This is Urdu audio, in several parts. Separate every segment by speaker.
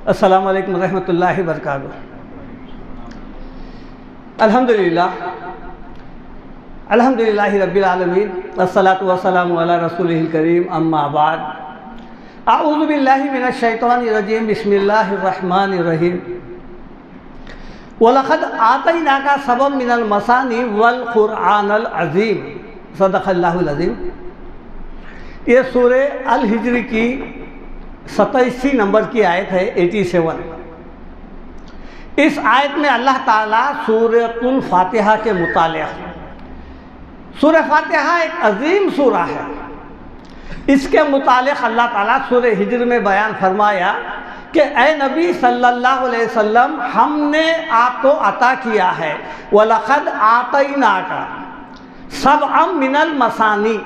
Speaker 1: السلام علیکم ورحمۃ اللہ وبرکاتہ۔ الحمدللہ رب العالمین، والصلاة والسلام علی رسولہ الکریم، اما بعد۔ اعوذ باللہ من الشیطان الرجیم، بسم اللہ الرحمن الرحیم۔ وَلَقَدْ آتَيْنَاكَ سَبْعًا مِنَ الْمَثَانِي وَالْقُرْآنَ الْعَظِيمِ، صدق اللہ العظیم۔ یہ سورہ الحجر کی 87 نمبر کی آیت ہے، 87۔ اس آیت میں اللہ تعالیٰ سورۃ الفاتحہ کے متعلق، سورہ فاتحہ ایک عظیم سورہ ہے، اس کے متعلق اللہ تعالیٰ سورہ حجر میں بیان فرمایا کہ اے نبی صلی اللہ علیہ وسلم، ہم نے آپ کو عطا کیا ہے وَلَقَدْ آتَيْنَاكَ سَبْعًا مِنَ الْمَثَانِي،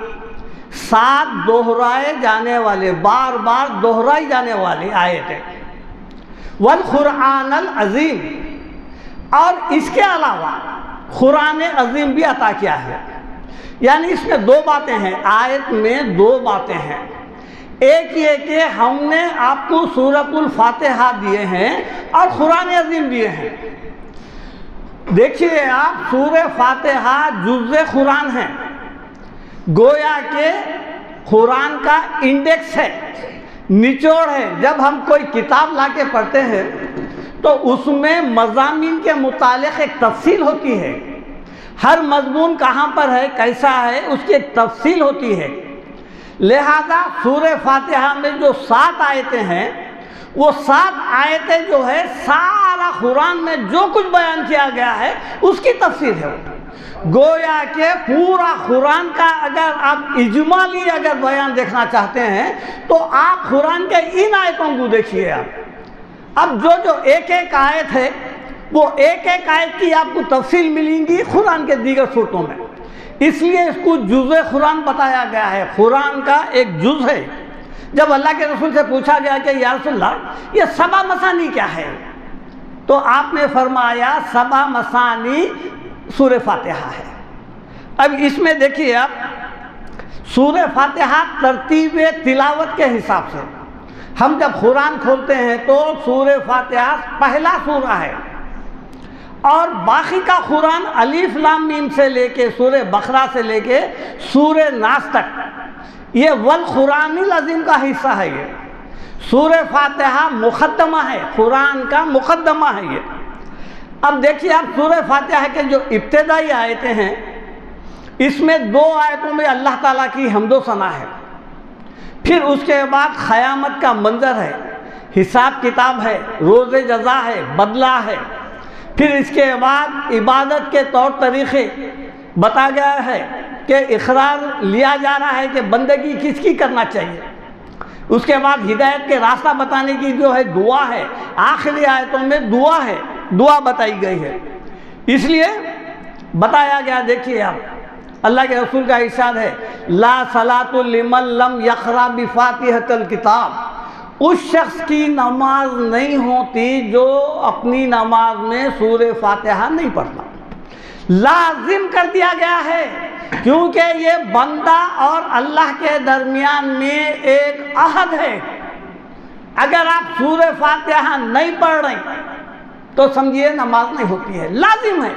Speaker 1: 7 دہرائے جانے والے، بار بار دہرائی جانے والی آیت ہے، وَالْقُرْآنَ الْعَظِيمِ، اور اس کے علاوہ قرآن عظیم بھی عطا کیا ہے۔ یعنی اس میں 2 باتیں ہیں، آیت میں 2 باتیں ہیں۔ ایک یہ کہ ہم نے آپ کو سورۃ الفاتحہ دیے ہیں اور قرآن عظیم دیے ہیں۔ دیکھیے آپ، سورہ فاتحہ جزء قرآن ہے، گویا کہ قرآن کا انڈیکس ہے، نچوڑ ہے۔ جب ہم کوئی کتاب لا کے پڑھتے ہیں تو اس میں مضامین کے متعلق ایک تفصیل ہوتی ہے، ہر مضمون کہاں پر ہے، کیسا ہے، اس کی ایک تفصیل ہوتی ہے۔ لہذا سورہ فاتحہ میں جو 7 آیتیں ہیں، وہ 7 آیتیں جو ہے سارا قرآن میں جو کچھ بیان کیا گیا ہے اس کی تفصیل ہے۔ گویا کہ پورا قرآن کا اگر آپ اجمالی اگر بیان دیکھنا چاہتے ہیں تو آپ قرآن کے ان آیتوں کو دیکھیے۔ اب جو ایک ایک آیت ہے، وہ ایک ایک آیت کی آپ کو تفصیل ملیں گی قرآن کے دیگر صورتوں میں، اس لیے اس کو جزء قرآن بتایا گیا ہے، قرآن کا ایک جز ہے۔ جب اللہ کے رسول سے پوچھا گیا کہ یا رسول اللہ، یہ 7 مثانی کیا ہے، تو آپ نے فرمایا 7 مثانی سورہ فاتحہ ہے۔ اب اس میں دیکھیے آپ، سورہ فاتحہ ترتیب تلاوت کے حساب سے ہم جب قرآن کھولتے ہیں تو سورہ فاتحہ پہلا سورہ ہے، اور باقی کا قرآن الف لام میم سے لے کے سورہ بقرہ سے لے کے سورہ ناس تک یہ والقرآن العظیم کا حصہ ہے۔ یہ سورہ فاتحہ مقدمہ ہے، قرآن کا مقدمہ ہے یہ۔ اب دیکھیے آپ، سورہ فاتحہ کے جو ابتدائی آیتیں ہیں، اس میں 2 آیتوں میں اللہ تعالیٰ کی حمد و ثنا ہے، پھر اس کے بعد قیامت کا منظر ہے، حساب کتاب ہے، روز جزا ہے، بدلہ ہے، پھر اس کے بعد عبادت کے طور طریقے بتا گیا ہے کہ اقرار لیا جا رہا ہے کہ بندگی کس کی کرنا چاہیے۔ اس کے بعد ہدایت کے راستہ بتانے کی جو ہے دعا ہے، آخری آیتوں میں دعا ہے، دعا بتائی گئی ہے، اس لیے بتایا گیا۔ دیکھیے آپ، اللہ کے رسول کا ارشاد ہے، لا صلاۃ لمن لم یقرأ بفاتحۃ الکتاب، اس شخص کی نماز نہیں ہوتی جو اپنی نماز میں سورہ فاتحہ نہیں پڑھتا۔ لازم کر دیا گیا ہے، کیونکہ یہ بندہ اور اللہ کے درمیان میں ایک عہد ہے۔ اگر آپ سورہ فاتحہ نہیں پڑھ رہے تو سمجھیے نماز نہیں ہوتی ہے، لازم ہے۔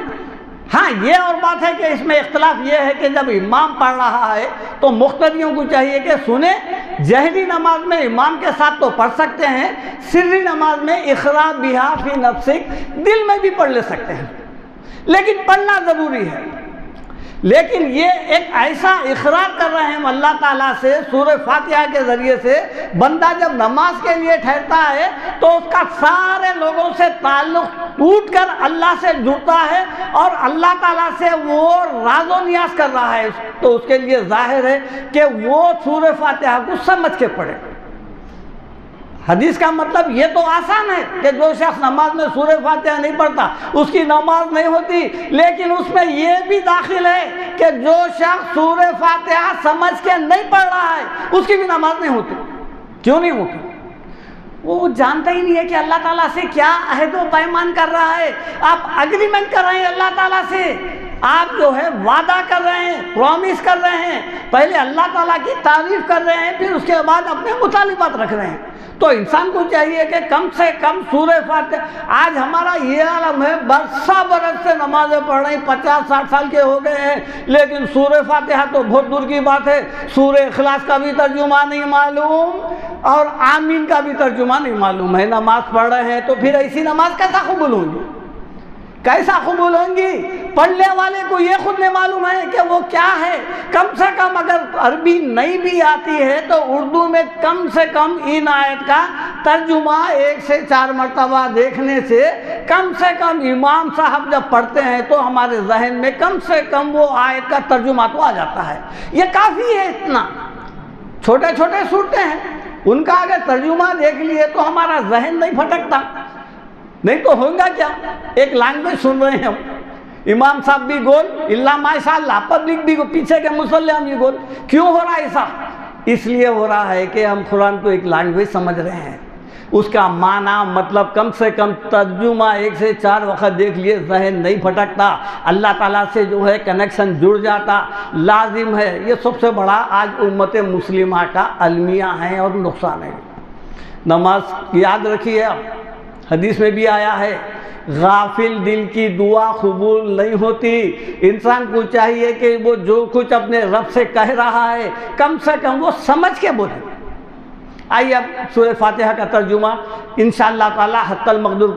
Speaker 1: ہاں، یہ اور بات ہے کہ اس میں اختلاف یہ ہے کہ جب امام پڑھ رہا ہے تو مقتدیوں کو چاہیے کہ سنیں۔ جہری نماز میں امام کے ساتھ تو پڑھ سکتے ہیں، سری نماز میں اقرا بہا فی نفسک، دل میں بھی پڑھ لے سکتے ہیں، لیکن پڑھنا ضروری ہے۔ لیکن یہ ایک ایسا اقرار کر رہے ہیں ہم اللہ تعالیٰ سے سورہ فاتحہ کے ذریعے سے، بندہ جب نماز کے لیے ٹھہرتا ہے تو اس کا سارے لوگوں سے تعلق ٹوٹ کر اللہ سے جڑتا ہے اور اللہ تعالیٰ سے وہ راز و نیاز کر رہا ہے، تو اس کے لیے ظاہر ہے کہ وہ سورہ فاتحہ کو سمجھ کے پڑھے۔ حدیث کا مطلب یہ تو آسان ہے کہ جو شخص نماز میں سورہ فاتحہ نہیں پڑھتا اس کی نماز نہیں ہوتی، لیکن اس میں یہ بھی داخل ہے کہ جو شخص سورہ فاتحہ سمجھ کے نہیں پڑھ رہا ہے اس کی بھی نماز نہیں ہوتی۔ کیوں نہیں ہوتی؟ وہ جانتا ہی نہیں ہے کہ اللہ تعالیٰ سے کیا عہد و پیمان کر رہا ہے۔ آپ اگریمنٹ کر رہے ہیں اللہ تعالیٰ سے آپ جو ہے وعدہ کر رہے ہیں، پرومس کر رہے ہیں، پہلے اللہ تعالیٰ کی تعریف کر رہے ہیں، پھر اس کے بعد اپنے مطالبات رکھ رہے ہیں۔ تو انسان کو چاہیے کہ کم سے کم سورہ فاتحہ، آج ہمارا یہ عالم ہے برسہ برس سے نمازیں پڑھ رہے ہیں، 50-60 سال کے ہو گئے ہیں، لیکن سورہ فاتحہ تو بہت دور کی بات ہے، سورہ اخلاص کا بھی ترجمہ نہیں معلوم اور آمین کا بھی ترجمہ نہیں معلوم ہے۔ نماز پڑھ رہے ہیں تو پھر ایسی نماز کیسا قبول ہوں گی؟ کیسا قبول ہوں گی؟ پڑھنے والے کو یہ خود نہیں معلوم ہے کہ وہ کیا ہے۔ کم سے کم اگر عربی نہیں بھی آتی ہے تو اردو میں کم سے کم ان آیت کا ترجمہ 1 سے 4 مرتبہ دیکھنے سے کم سے کم امام صاحب جب پڑھتے ہیں تو ہمارے ذہن میں کم سے کم وہ آیت کا ترجمہ تو آ جاتا ہے۔ یہ کافی ہے، اتنا چھوٹے چھوٹے صورتیں ہیں، ان کا اگر ترجمہ دیکھ لیے تو ہمارا ذہن نہیں بھٹکتا، نہیں تو ہوگا کیا؟ ایک لینگویج سن رہے ہیں ہم، امام صاحب بھی گول، اللہ ماشاء اللہ، پبلک بھی پیچھے کے مسلمان بھی گول۔ کیوں ہو رہا ہے ایسا؟ اس لیے ہو رہا ہے کہ ہم قرآن کو ایک لینگویج سمجھ رہے ہیں، اس کا معنی مطلب کم سے کم ترجمہ 1 سے 4 وقت دیکھ لیے ذہن نہیں پھٹکتا، اللہ تعالیٰ سے جو ہے کنیکشن جڑ جاتا، لازم ہے۔ یہ سب سے بڑا آج امت مسلمہ کا المیہ ہے اور نقصان ہے۔ نماز یاد رکھیے، آپ حدیث میں بھی آیا ہے، غافل دل کی دعا قبول نہیں ہوتی۔ انسان کو چاہیے کہ وہ جو کچھ اپنے رب سے کہہ رہا ہے کم سے کم وہ سمجھ کے بولے۔ آئیے اب سورہ فاتحہ کا ترجمہ انشاءاللہ تعالی حتی المقدور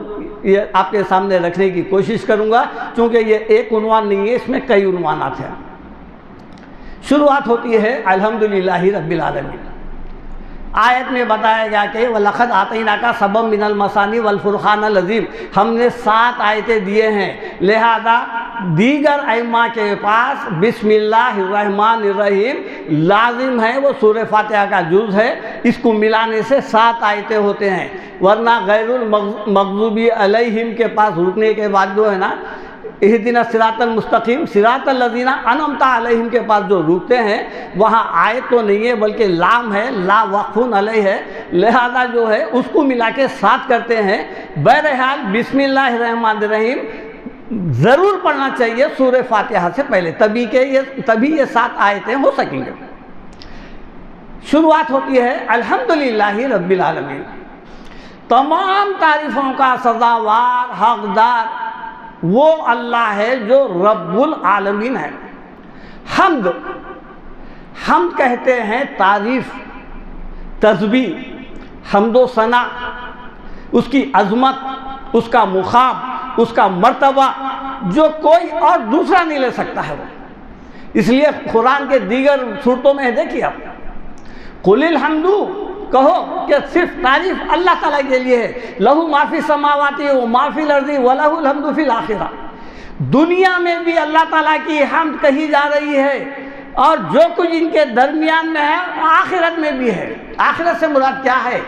Speaker 1: یہ آپ کے سامنے رکھنے کی کوشش کروں گا، چونکہ یہ ایک عنوان نہیں ہے، اس میں کئی عنوانات ہیں۔ شروعات ہوتی ہے الحمدللہ رب العالمین۔ آیت میں بتایا گیا کہ وَلَقَدْ آتَيْنَاكَ سَبًّا مِّنَ الْمَثَانِي وَالْفُرْقَانَ الْعَظِيمَ، ہم نے 7 آیتیں دیے ہیں، لہذا دیگر ائمہ کے پاس بسم اللہ الرحمن الرحیم لازم ہے، وہ سورہ فاتحہ کا جز ہے، اس کو ملانے سے 7 آیتیں ہوتے ہیں، ورنہ غیر المغضوب علیہم کے پاس رکنے کے بعد جو ہے نا اہدنا الصراط المستقیم صراط الذین انعمت علیہم کے پاس جو رکتے ہیں وہاں آیت تو نہیں ہے بلکہ لام ہے، لا وقف علیہ ہے، لہذا جو ہے اس کو ملا کے 7 کرتے ہیں۔ بہرحال بسم اللہ الرحمن الرحیم ضرور پڑھنا چاہیے سورہ فاتحہ سے پہلے، تبھی یہ 7 آیتیں ہو سکیں گے۔ شروعات ہوتی ہے الحمدللہ رب العالمین، تمام تعریفوں کا سزاوار حقدار وہ اللہ ہے جو رب العالمین ہے۔ حمد کہتے ہیں تعریف، تسبیح، حمد و ثنا، اس کی عظمت، اس کا مقام، اس کا مرتبہ جو کوئی اور دوسرا نہیں لے سکتا ہے وہ۔ اس لیے قرآن کے دیگر صورتوں میں دیکھیے آپ، قل الحمد کہو کہ صرف تعریف اللہ تعالیٰ کے لیے ہے، لہو ما فی السماوات و ما فی الارض ولہ الحمد فی الآخرہ۔ دنیا میں بھی اللہ تعالیٰ کی حمد کہی جا رہی ہے اور جو کچھ ان کے درمیان میں ہے آخرت میں بھی ہے۔ آخرت سے مراد کیا ہے؟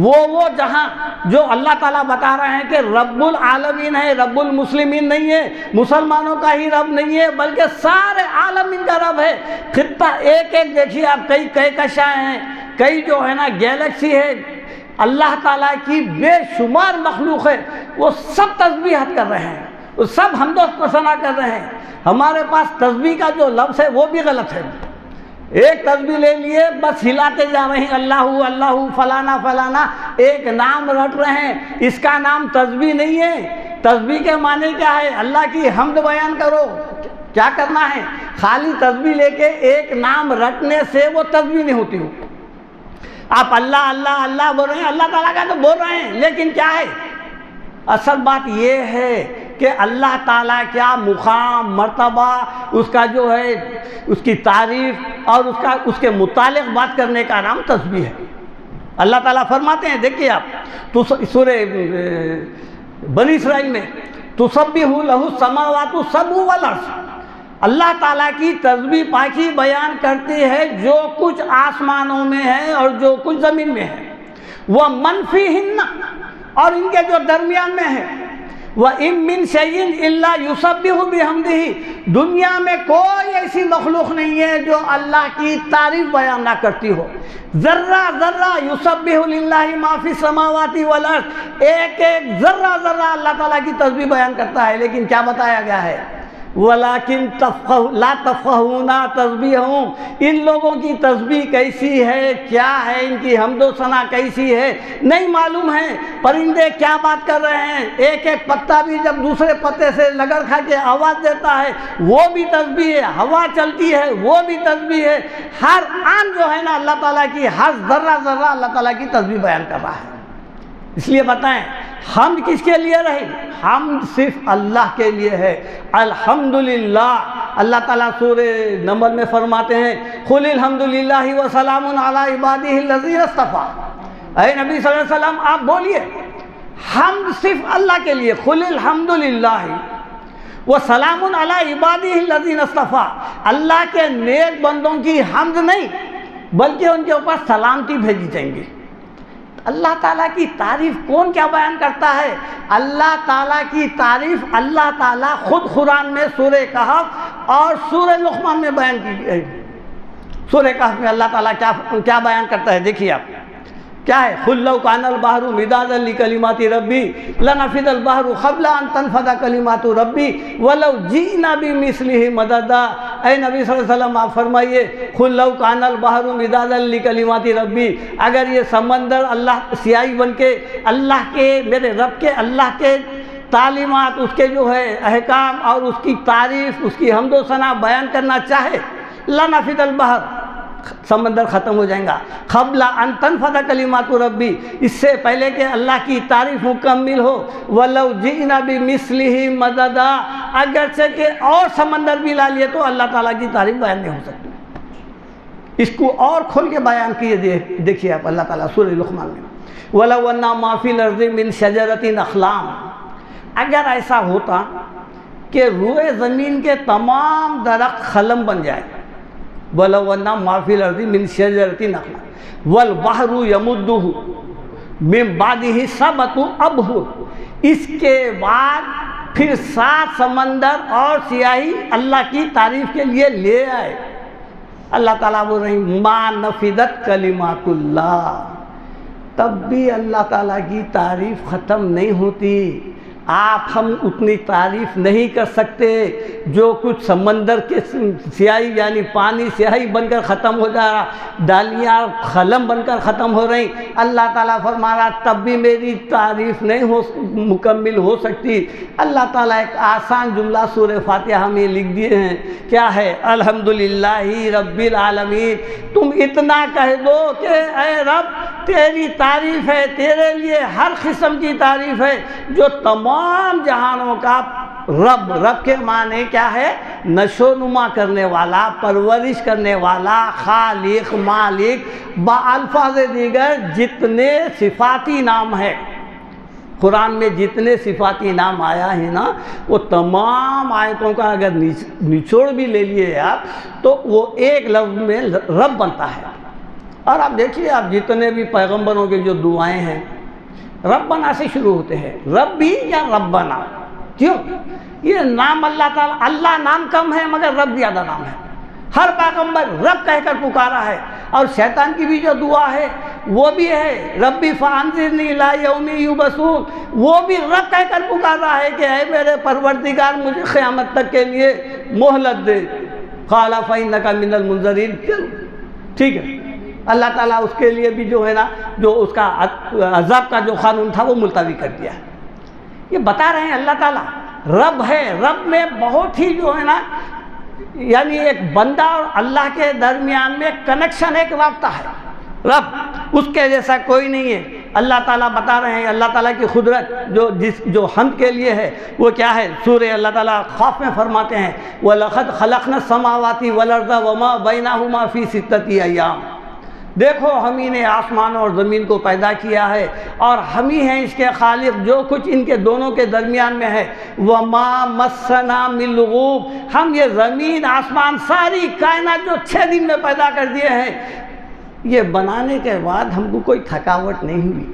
Speaker 1: وہ جہاں جو اللہ تعالیٰ بتا رہے ہیں کہ رب العالمین ہے، رب المسلمین نہیں ہے، مسلمانوں کا ہی رب نہیں ہے بلکہ سارے عالمین کا رب ہے۔ خطہ ایک ایک دیکھیے آپ، کئی کہکشاں ہیں، کئی جو ہے نا گیلیکسی ہے، اللہ تعالیٰ کی بے شمار مخلوق ہے، وہ سب تسبیحات کر رہے ہیں، وہ سب حمد و ثنا کر رہے ہیں۔ ہمارے پاس تسبیح کا جو لفظ ہے وہ بھی غلط ہے، ایک تسبیح لے لیے بس ہلاتے جا رہے ہیں، اللہ اللہ فلانا فلانا، ایک نام رٹ رہے ہیں، اس کا نام تسبیح نہیں ہے۔ تسبیح کے معنی کیا ہے؟ اللہ کی حمد بیان کرو، کیا کرنا ہے؟ خالی تسبیح لے کے ایک نام رٹنے سے وہ تسبیح نہیں ہوتی ہو۔ آپ اللہ اللہ اللہ بول رہے ہیں، اللہ تعالیٰ کا تو بول رہے ہیں، لیکن کیا ہے؟ اصل بات یہ ہے کہ اللہ تعالیٰ کیا مقام، مرتبہ، اس کا جو ہے اس کی تعریف اور اس کے متعلق بات کرنے کا نام تسبیح ہے۔ اللہ تعالیٰ فرماتے ہیں، دیکھیے آپ تو سورہ بنی اسرائیل میں تسبح لہ السماوات السبع والارض، اللہ تعالیٰ کی تسبیح پاکی بیان کرتی ہے جو کچھ آسمانوں میں ہے اور جو کچھ زمین میں ہے، وہ منفیہن، اور ان کے جو درمیان میں ہے، وَإِن مِّن شَيْءٍ إِلَّا يُسَبِّحُ بِحَمْدِهِ، دنیا میں کوئی ایسی مخلوق نہیں ہے جو اللہ کی تعریف بیان نہ کرتی ہو۔ ذرہ ذرہ یسبح للہ ما فی السماوات والارض، ایک ایک ذرہ ذرہ اللہ تعالیٰ کی تسبیح بیان کرتا ہے، لیکن کیا بتایا گیا ہے؟ ولیکن لا تفقہون تسبیحہم، ان لوگوں کی تسبیح کیسی ہے، کیا ہے ان کی حمد و ثنا کیسی ہے، نہیں معلوم ہے۔ پرندے کیا بات کر رہے ہیں، ایک ایک پتا بھی جب دوسرے پتے سے لگڑ کھا کے آواز دیتا ہے وہ بھی تسبیح ہے، ہوا چلتی ہے وہ بھی تسبیح ہے، ہر آن جو ہے نا اللہ تعالیٰ کی، ہر ذرہ ذرہ اللہ تعالیٰ کی تسبیح بیان کر رہا ہے۔ اس لیے بتائیں حمد کس کے لیے رہی؟ حمد صرف اللہ کے لیے ہے۔ الحمدللہ، اللہ تعالیٰ سورہ نمل میں فرماتے ہیں قُلِ الْحَمْدُلِلَّهِ وَسَلَامٌ عَلَىٰ عِبَادِهِ الَّذِينَ اصْطَفَىٰ۔ اے نبی صلی اللہ علیہ وسلم آپ بولیے حمد صرف اللہ کے لیے، قُلِ الْحَمْدُلِلَّهِ وَسَلَامٌ عَلَىٰ عِبَادِهِ الَّذِينَ اصْطَفَىٰ، اللہ کے نیک بندوں کی حمد نہیں بلکہ ان کے اوپر سلامتی بھیجی جائیں گی۔ اللہ تعالیٰ کی تعریف کون کیا بیان کرتا ہے؟ اللہ تعالیٰ کی تعریف اللہ تعالیٰ خود قرآن میں سورہ کہف اور سورہ لقمان میں بیان کی ہے۔ سورہ کہف میں اللہ تعالیٰ کیا بیان کرتا ہے، دیکھیے آپ کیا ہے، قُل لَوْ كَانَ الْبَحْرُ مِدَادًا لِكَلِمَاتِ رَبِّي لَنَفِدَ الْبَحْرُ قَبْلَ أَن تَنفَدَ كَلِمَاتُ رَبِّي وَلَوْ جِئْنَا بِمِثْلِهِ مَدَدًا۔ اے نبی صلی اللہ علیہ وسلم آپ فرمائیے قُل لَوْ كَانَ الْبَحْرُ مِدَادًا لِكَلِمَاتِ رَبِّي، اگر یہ سمندر اللہ سیاہی بن کے اللہ کے، میرے رب کے، اللہ کے تعلیمات، اس کے جو ہے احکام اور اس کی تعریف، اس کی حمد و ثنا بیان کرنا چاہے، لَنَفِدَ الْبَحْرُ، سمندر ختم ہو جائیں گا، قبل ان تنفذ کلمات ربی، اس سے پہلے کہ اللہ کی تعریف مکمل ہو، ولو جئنا بمثلہ مددا، اگرچہ کہ اور سمندر بھی لا لیے تو اللہ تعالیٰ کی تعریف بیان نہیں ہو سکتی۔ اس کو اور کھول کے بیان کیے، دیکھیے آپ اللہ تعالیٰ سورہ لقمان میں ولو ان ما فی الارض من شجرۃ اقلام، اگر ایسا ہوتا کہ روئے زمین کے تمام درخت خلم بن جائے، وَلَوْ أَنَّ مَا فِي الْأَرْضِ مِنْ شَجَرَةٍ أَقْلَامٌ وَالْبَحْرُ يَمُدُّهُ مِنْ بَعْدِهِ سَبْعَةُ أَبْحُرٍ، اس کے بعد پھر 7 سمندر اور سیاہی اللہ کی تعریف کے لیے لے آئے۔ اللہ تعالیٰ بول رہے ہیں مَا نَفِدَتْ كَلِمَاتُ اللَّهِ، تب بھی اللہ تعالیٰ کی تعریف ختم نہیں ہوتی۔ آپ ہم اتنی تعریف نہیں کر سکتے، جو کچھ سمندر کے سیاہی یعنی پانی سیاہی بن کر ختم ہو جا رہا، ڈالیاں خلم بن کر ختم ہو رہی، اللہ تعالیٰ فرما رہا تب بھی میری تعریف نہیں مکمل ہو سکتی۔ اللہ تعالیٰ ایک آسان جملہ سورہ فاتحہ میں لکھ دیے ہیں، کیا ہے، الحمدللہ رب العالمین۔ تم اتنا کہہ دو کہ اے رب تیری تعریف ہے، تیرے لیے ہر قسم کی تعریف ہے، جو تمام جہانوں کا رب، رب کے معنی کیا ہے، نشو نما کرنے والا، پرورش کرنے والا، خالق، مالک، با الفاظ دیگر جتنے صفاتی نام ہے قرآن میں، جتنے صفاتی نام آیا ہے نا، وہ تمام آیتوں کا اگر نچوڑ بھی لے لیے آپ تو وہ ایک لفظ میں رب بنتا ہے۔ اور آپ دیکھیے، آپ جتنے بھی پیغمبروں کے جو دعائیں ہیں ربنا سے شروع ہوتے ہیں، ربی یا ربنا، کیوں؟ یہ نام اللہ تعالیٰ، اللہ نام کم ہے مگر رب زیادہ نام ہے۔ ہر پیغمبر رب کہہ کر پکارا ہے، اور شیطان کی بھی جو دعا ہے وہ بھی ہے ربی فانذرنی الی یوم یبعثون، وہ بھی رب کہہ کر پکار رہا ہے کہ اے میرے پروردگار مجھے قیامت تک کے لیے مہلت دے، قال فإنک من المنذرین، ٹھیک ہے۔ اللہ تعالیٰ اس کے لیے بھی جو ہے نا، جو اس کا عذاب کا جو قانون تھا وہ ملتوی کر دیا ہے۔ یہ بتا رہے ہیں اللہ تعالیٰ رب ہے، رب میں بہت ہی جو ہے نا، یعنی ایک بندہ اور اللہ کے درمیان میں کنیکشن، ایک رابطہ ہے، رب اس کے جیسا کوئی نہیں ہے۔ اللہ تعالیٰ بتا رہے ہیں اللہ تعالیٰ کی قدرت جو حمد کے لیے ہے وہ کیا ہے، سورہ اللہ تعالیٰ خوف میں فرماتے ہیں وَلَقَدْ خَلَقْنَا السَّمَاوَاتِ وَالْأَرْضَ وَمَا بَيْنَهُمَا فِي سِتَّةِ أَيَّامٍ، دیکھو ہم ہی نے آسمان اور زمین کو پیدا کیا ہے، اور ہم ہی ہیں اس کے خالق، جو کچھ ان کے دونوں کے درمیان میں ہے، وَمَا مَسَّنَا مِن لُغُوبٍ، ہم یہ زمین آسمان ساری کائنات جو 6 دن میں پیدا کر دیے ہیں، یہ بنانے کے بعد ہم کو کوئی تھکاوٹ نہیں ہوئی۔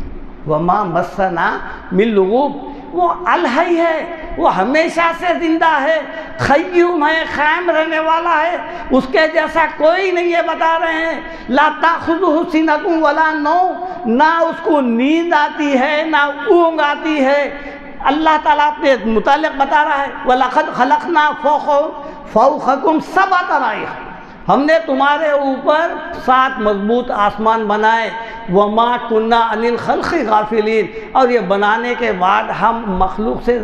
Speaker 1: وَمَا مَسَّنَا مِن لُغُوبٍ، وہ الحی ہے، وہ ہمیشہ سے زندہ ہے، قیوم ہے، قائم رہنے والا ہے، اس کے جیسا کوئی نہیں ہے۔ بتا رہے ہیں لا تأخذہ سنۃ ولا نوم، نہ اس کو نیند آتی ہے نہ اونگ آتی ہے، اللہ تعالیٰ اپنے متعلق بتا رہا ہے وَلَقَدْ خَلَقْنَا فَوْقَكُمْ سَبْعَ طَرَائِقَ، ہم نے تمہارے اوپر 7 مضبوط آسمان بنائے، وَمَا كُنَّا عَنِ الْخَلْقِ غَافِلِينَ، اور یہ بنانے کے بعد ہم مخلوق سے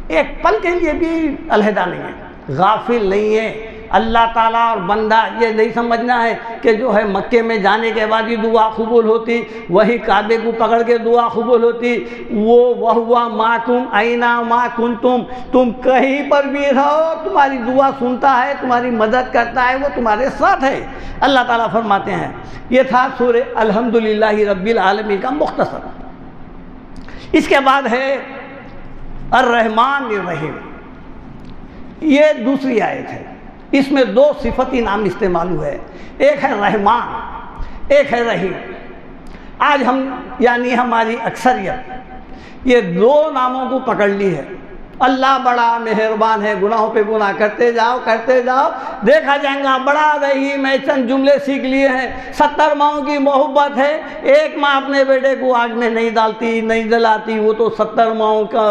Speaker 1: ایک پل کے لیے بھی علیحدہ نہیں ہیں، غافل نہیں ہیں۔ اللہ تعالیٰ اور بندہ یہ نہیں سمجھنا ہے کہ جو ہے مکے میں جانے کے بعد ہی دعا قبول ہوتی، وہی کعبے کو پکڑ کے دعا قبول ہوتی، وَهُوَ مَعَكُمْ أَيْنَ مَا كُنْتُمْ، تم کہیں پر بھی رہو تمہاری دعا سنتا ہے، تمہاری مدد کرتا ہے، وہ تمہارے ساتھ ہے۔ اللہ تعالیٰ فرماتے ہیں۔ یہ تھا سورہ الحمدللہ رب العالمین کا مختصر۔ اس کے بعد ہے الرحمن الرحیم، یہ دوسری آیت ہے، اس میں 2 صفتی نام استعمال ہوئے، ایک ہے رحمان، ایک ہے رحیم۔ آج ہم یعنی ہماری اکثریت یہ 2 ناموں کو پکڑ لی ہے۔ اللہ بڑا مہربان ہے، گناہوں پہ گناہ کرتے جاؤ دیکھا جائے گا، بڑا رحیم ہے، چند جملے سیکھ لیے ہیں، 70 ماؤں کی محبت ہے، ایک ماں اپنے بیٹے کو آگ میں نہیں ڈالتی، نہیں جلاتی، وہ تو 70 ماؤں کا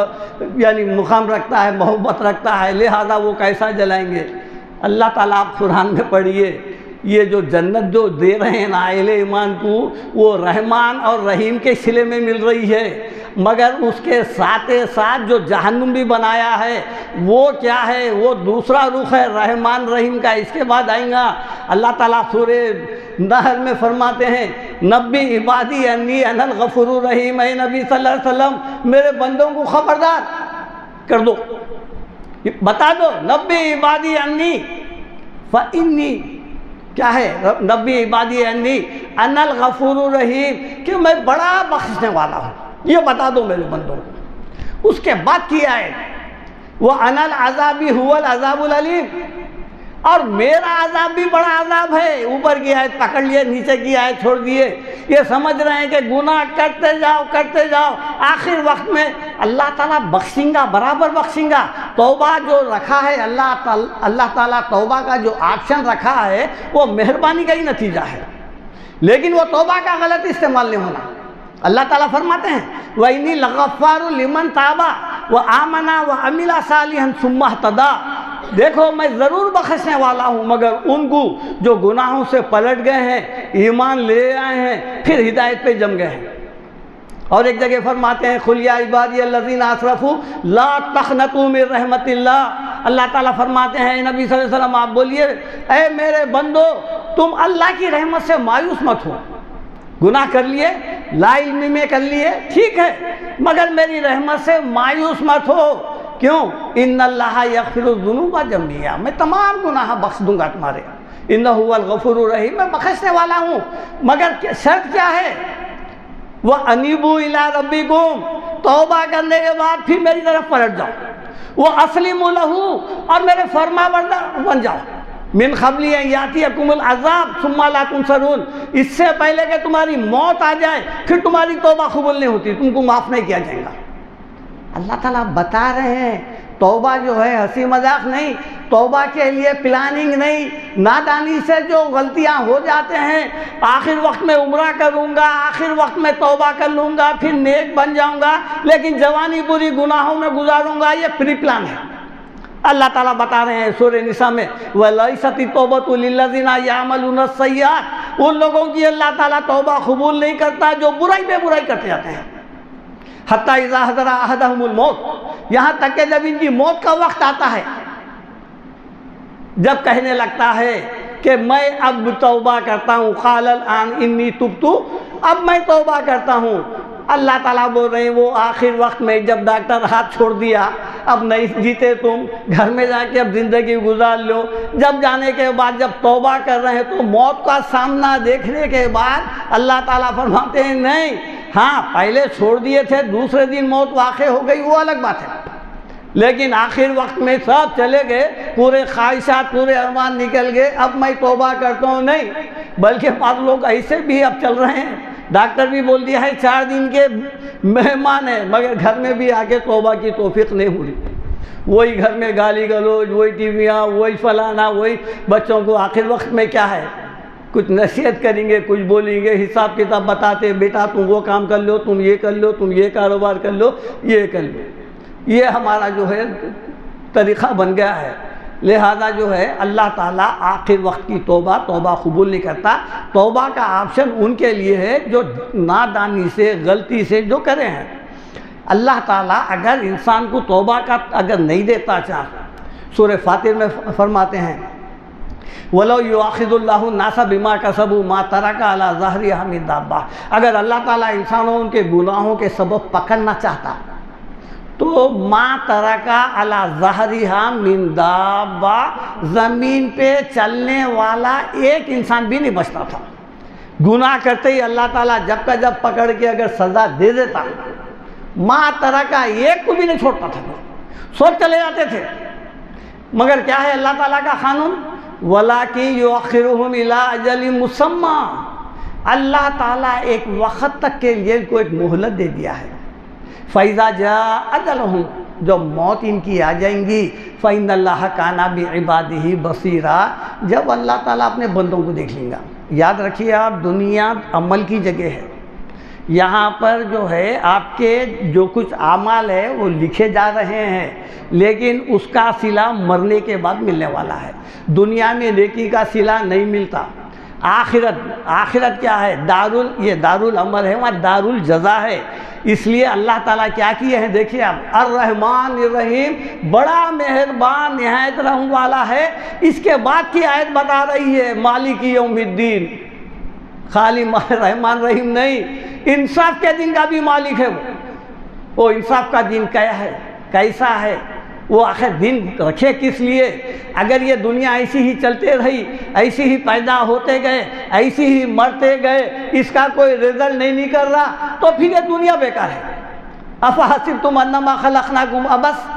Speaker 1: یعنی مقام رکھتا ہے، محبت رکھتا ہے، لہذا وہ کیسا جلائیں گے؟ اللہ تعالیٰ آپ قرآن میں پڑھیے، یہ جو جنت جو دے رہے ہیں اہل ایمان کو، وہ رحمان اور رحیم کے صلے میں مل رہی ہے، مگر اس کے ساتھ جو جہنم بھی بنایا ہے وہ کیا ہے؟ وہ دوسرا رخ ہے رحمان رحیم کا، اس کے بعد آئیں گا۔ اللہ تعالیٰ سورہ نحل میں فرماتے ہیں نبی عبادی انی انا الغفور الرحیم، اے نبی صلی اللہ علیہ وسلم میرے بندوں کو خبردار کر دو، بتا دو، نبی عبادی انی فانی، کیا ہے نبی عبادی انی انا الغفور الرحیم، کہ میں بڑا بخشنے والا ہوں، یہ بتا دو میرے بندوں کو۔ اس کے بعد کی آیت وَأَنَا الْعَذَابِ هُوَ الْعَذَابُ الْعَلِيمُ، اور میرا عذاب بھی بڑا عذاب ہے۔ اوپر کی آیت پکڑ لیے، نیچے کی آیت چھوڑ دیے، یہ سمجھ رہے ہیں کہ گناہ کرتے جاؤ، آخر وقت میں اللہ تعالیٰ بخشیں گا، برابر بخشیں گا۔ توبہ جو رکھا ہے اللہ تعالیٰ توبہ کا جو آپشن رکھا ہے وہ مہربانی کا ہی نتیجہ ہے، لیکن وہ توبہ کا غلط استعمال نہیں ہونا۔ اللہ تعالیٰ فرماتے ہیں وَإِنِّي لَغَفَّارٌ لِمَنْ تَابَ وَآمَنَ وَعَمِلَ صَالِحًا ثُمَّ اهْتَدَىٰ، دیکھو میں ضرور بخشنے والا ہوں، مگر ان کو جو گناہوں سے پلٹ گئے ہیں، ایمان لے آئے ہیں، پھر ہدایت پہ جم گئے ہیں۔ اور ایک جگہ فرماتے ہیں قُلْ يَا عِبَادِيَ الَّذِينَ أَسْرَفُوا لَا تَقْنَطُوا مِن رَحْمَتِ اللَّهِ، اللہ تعالیٰ فرماتے ہیں نبی صلی اللہ علیہ وسلم آپ بولیے اے میرے بندو تم اللہ کی رحمت سے مایوس مت ہو، گناہ کر لیے، لا علمی میں کر لیے، ٹھیک ہے، مگر میری رحمت سے مایوس مت ہو۔ کیوں؟ ان اللہ یغفر الذنوب جميعا، میں تمام گناہ بخش دوں گا تمہارے، انہ هو الغفور الرحیم، میں بخشنے والا ہوں، مگر شرط کیا ہے؟ وَأَنِيبُوا إِلَىٰ رَبِّكُمْ، توبہ کرنے کے بعد پھر میری طرف پلٹ جاؤ، وَأَسْلِمُوا لَهُ، اور میرے فرما بردار بن جاؤ، من قبل ان یاتیکم العذاب ثم لا تنصرون، اس سے پہلے کہ تمہاری موت آ جائے پھر تمہاری توبہ قبول نہیں ہوتی، تم کو معاف نہیں کیا جائے گا۔ اللہ تعالیٰ بتا رہے ہیں توبہ جو ہے ہنسی مذاق نہیں، توبہ کے لیے پلاننگ نہیں، نادانی سے جو غلطیاں ہو جاتے ہیں، آخر وقت میں عمرہ کروں گا، آخر وقت میں توبہ کر لوں گا، پھر نیک بن جاؤں گا، لیکن جوانی پوری گناہوں میں گزاروں گا، یہ پری پلان ہے۔ اللہ تعالیٰ بتا رہے ہیں سورہ نساء میں وَلَيْسَتِ التَّوْبَةُ لِلَّذِينَ يَعْمَلُونَ السَّيِّئَاتِ، ان لوگوں کی اللہ تعالیٰ توبہ قبول نہیں کرتا جو برائی پہ برائی کرتے جاتے ہیں، حتیٰ اذا حضر احدہم الموت، یہاں تک کہ جب ان کی موت کا وقت آتا ہے، جب کہنے لگتا ہے کہ میں اب توبہ کرتا ہوں، قال الآن انی تبت، اب میں توبہ کرتا ہوں۔ اللہ تعالیٰ بول رہے ہیں وہ آخر وقت میں جب ڈاکٹر ہاتھ چھوڑ دیا، اب نہیں جیتے تم، گھر میں جا کے اب زندگی گزار لو، جب جانے کے بعد جب توبہ کر رہے ہیں تو موت کا سامنا دیکھنے کے بعد اللہ تعالیٰ فرماتے ہیں نہیں، ہاں پہلے چھوڑ دیے تھے، دوسرے دن موت واقع ہو گئی، وہ الگ بات ہے، لیکن آخر وقت میں سب چلے گئے، پورے خواہشات پورے ارمان نکل گئے، اب میں توبہ کرتا ہوں، نہیں، بلکہ بعض لوگ ایسے بھی اب چل رہے ہیں، ڈاکٹر بھی بول دیا ہے 4 دن کے مہمان ہیں، مگر گھر میں بھی آ کے توبہ کی توفیق نہیں ہو رہی، وہی گھر میں گالی گلوچ، وہی ٹی ویاں، وہی فلانا، وہی بچوں کو، آخر وقت میں کیا ہے؟ کچھ نصیحت کریں گے، کچھ بولیں گے، حساب کتاب بتاتے، بیٹا تم وہ کام کر لو، تم یہ کر لو، تم یہ کاروبار کر لو، یہ کر لو. یہ ہمارا جو ہے طریقہ بن گیا ہے. لہذا جو ہے اللہ تعالیٰ آخر وقت کی توبہ قبول نہیں کرتا. توبہ کا آپشن ان کے لیے ہے جو نادانی سے، غلطی سے جو کرے ہیں. اللہ تعالیٰ اگر انسان کو توبہ کا اگر نہیں دیتا چاہتا، سورہ فاطر میں فرماتے ہیں وَلَوْ يُؤَاخِذُ اللَّهُ النَّاسَ بِمَا كَسَبُوا مَا تَرَكَ عَلَى ظَهْرِهَا مِن دَابَّةٍ. اگر اللہ تعالیٰ انسانوں ان کے گناہوں کے سبب پکڑنا چاہتا تو مَا تَرَكَ عَلَى ظَهْرِهَا مِن دَابَّةٍ، زمین پہ چلنے والا ایک انسان بھی نہیں بچتا تھا. گناہ کرتے ہی اللہ تعالیٰ جب کا جب پکڑ کے اگر سزا دے دیتا، مَا تَرَكَ ایک کو بھی نہیں چھوڑتا تھا، سب چلے جاتے تھے. مگر کیا ہے اللہ تعالیٰ کا قانون؟ وَلَٰكِن يُؤَخِّرُهُمْ إِلَىٰ أَجَلٍ مُّسَمًّى. اللہ تعالیٰ ایک وقت تک کے لیے ان کو ایک مہلت دے دیا ہے. فَإِذَا جَاءَ أَجَلُهُمْ، جب موت ان کی آ جائیں گی، فَإِنَّ اللَّهَ كَانَ بِعِبَادِهِ بَصِيرًا، جب اللہ تعالیٰ اپنے بندوں کو دیکھ لیں گا. یاد رکھیے آپ، دنیا عمل کی جگہ ہے. یہاں پر جو ہے آپ کے جو کچھ اعمال ہے وہ لکھے جا رہے ہیں، لیکن اس کا صلہ مرنے کے بعد ملنے والا ہے. دنیا میں نیکی کا صلہ نہیں ملتا. آخرت کیا ہے؟ یہ دارالعمل ہے، وہاں دارالجزا ہے. اس لیے اللہ تعالیٰ کیا کیے ہیں دیکھیے آپ، الرحمن الرحیم، بڑا مہربان نہایت رحم والا ہے. اس کے بعد کی آیت بتا رہی ہے مالک یوم الدین. خالی رحمان رحیم نہیں، انصاف کے دن کا بھی مالک ہے. وہ انصاف کا دن کیا ہے، کیسا ہے، وہ آخر دن رکھے کس لیے؟ اگر یہ دنیا ایسی ہی چلتے رہی، ایسی ہی پیدا ہوتے گئے، ایسی ہی مرتے گئے، اس کا کوئی رزلٹ نہیں کر رہا، تو پھر یہ دنیا بیکار ہے. افحسبتم انما خلقناکم عبث،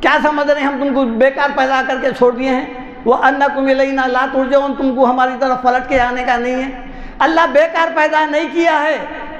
Speaker 1: کیا سمجھ رہے ہیں ہم تم کو بیکار پیدا کر کے چھوڑ دیے ہیں؟ وانکم الینا لا ترجعون، تم کو ہماری طرف پلٹ کے آنے کا نہیں ہے. اللہ بیکار پیدا نہیں کیا ہے.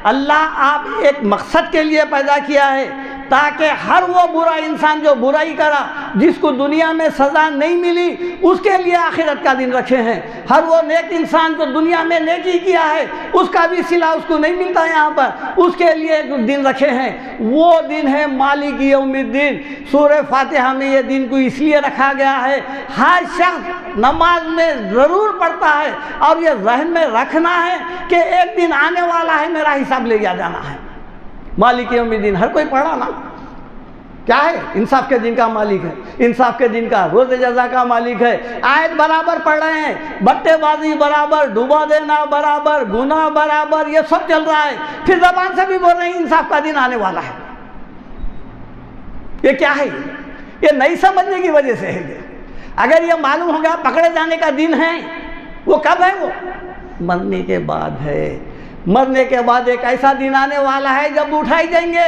Speaker 1: اللہ آپ ایک مقصد کے لیے پیدا کیا ہے، تاکہ ہر وہ برا انسان جو برائی کرا، جس کو دنیا میں سزا نہیں ملی، اس کے لیے آخرت کا دن رکھے ہیں. ہر وہ نیک انسان جو دنیا میں نیکی کیا ہے، اس کا بھی صلہ اس کو نہیں ملتا یہاں پر، اس کے لیے ایک دن رکھے ہیں. وہ دن ہے مالک یوم الدین. سورہ فاتحہ میں یہ دن کو اس لیے رکھا گیا ہے، ہر شخص نماز میں ضرور پڑھتا ہے اور یہ ذہن میں رکھنا ہے کہ ایک دن آنے والا ہے، میرا حساب لے جانا ہے. مالک یوم الدین ہر کوئی پڑھا نا، کیا ہے؟ انصاف کے دن کا مالک ہے، انصاف کے دن کا، روز جزا کا مالک ہے. آیت برابر پڑھ رہے ہیں، بٹے بازی برابر، ڈوبا دینا برابر، گناہ برابر، یہ سب چل رہا ہے. پھر زبان سے بھی بول رہے ہیں انصاف کا دن آنے والا ہے. یہ کیا ہے؟ یہ نہیں سمجھنے کی وجہ سے ہے. اگر یہ معلوم ہوگا پکڑے جانے کا دن ہے، وہ کب ہے؟ وہ مرنے کے بعد ہے. مرنے کے بعد ایک ایسا دن آنے والا ہے جب اٹھائی جائیں گے.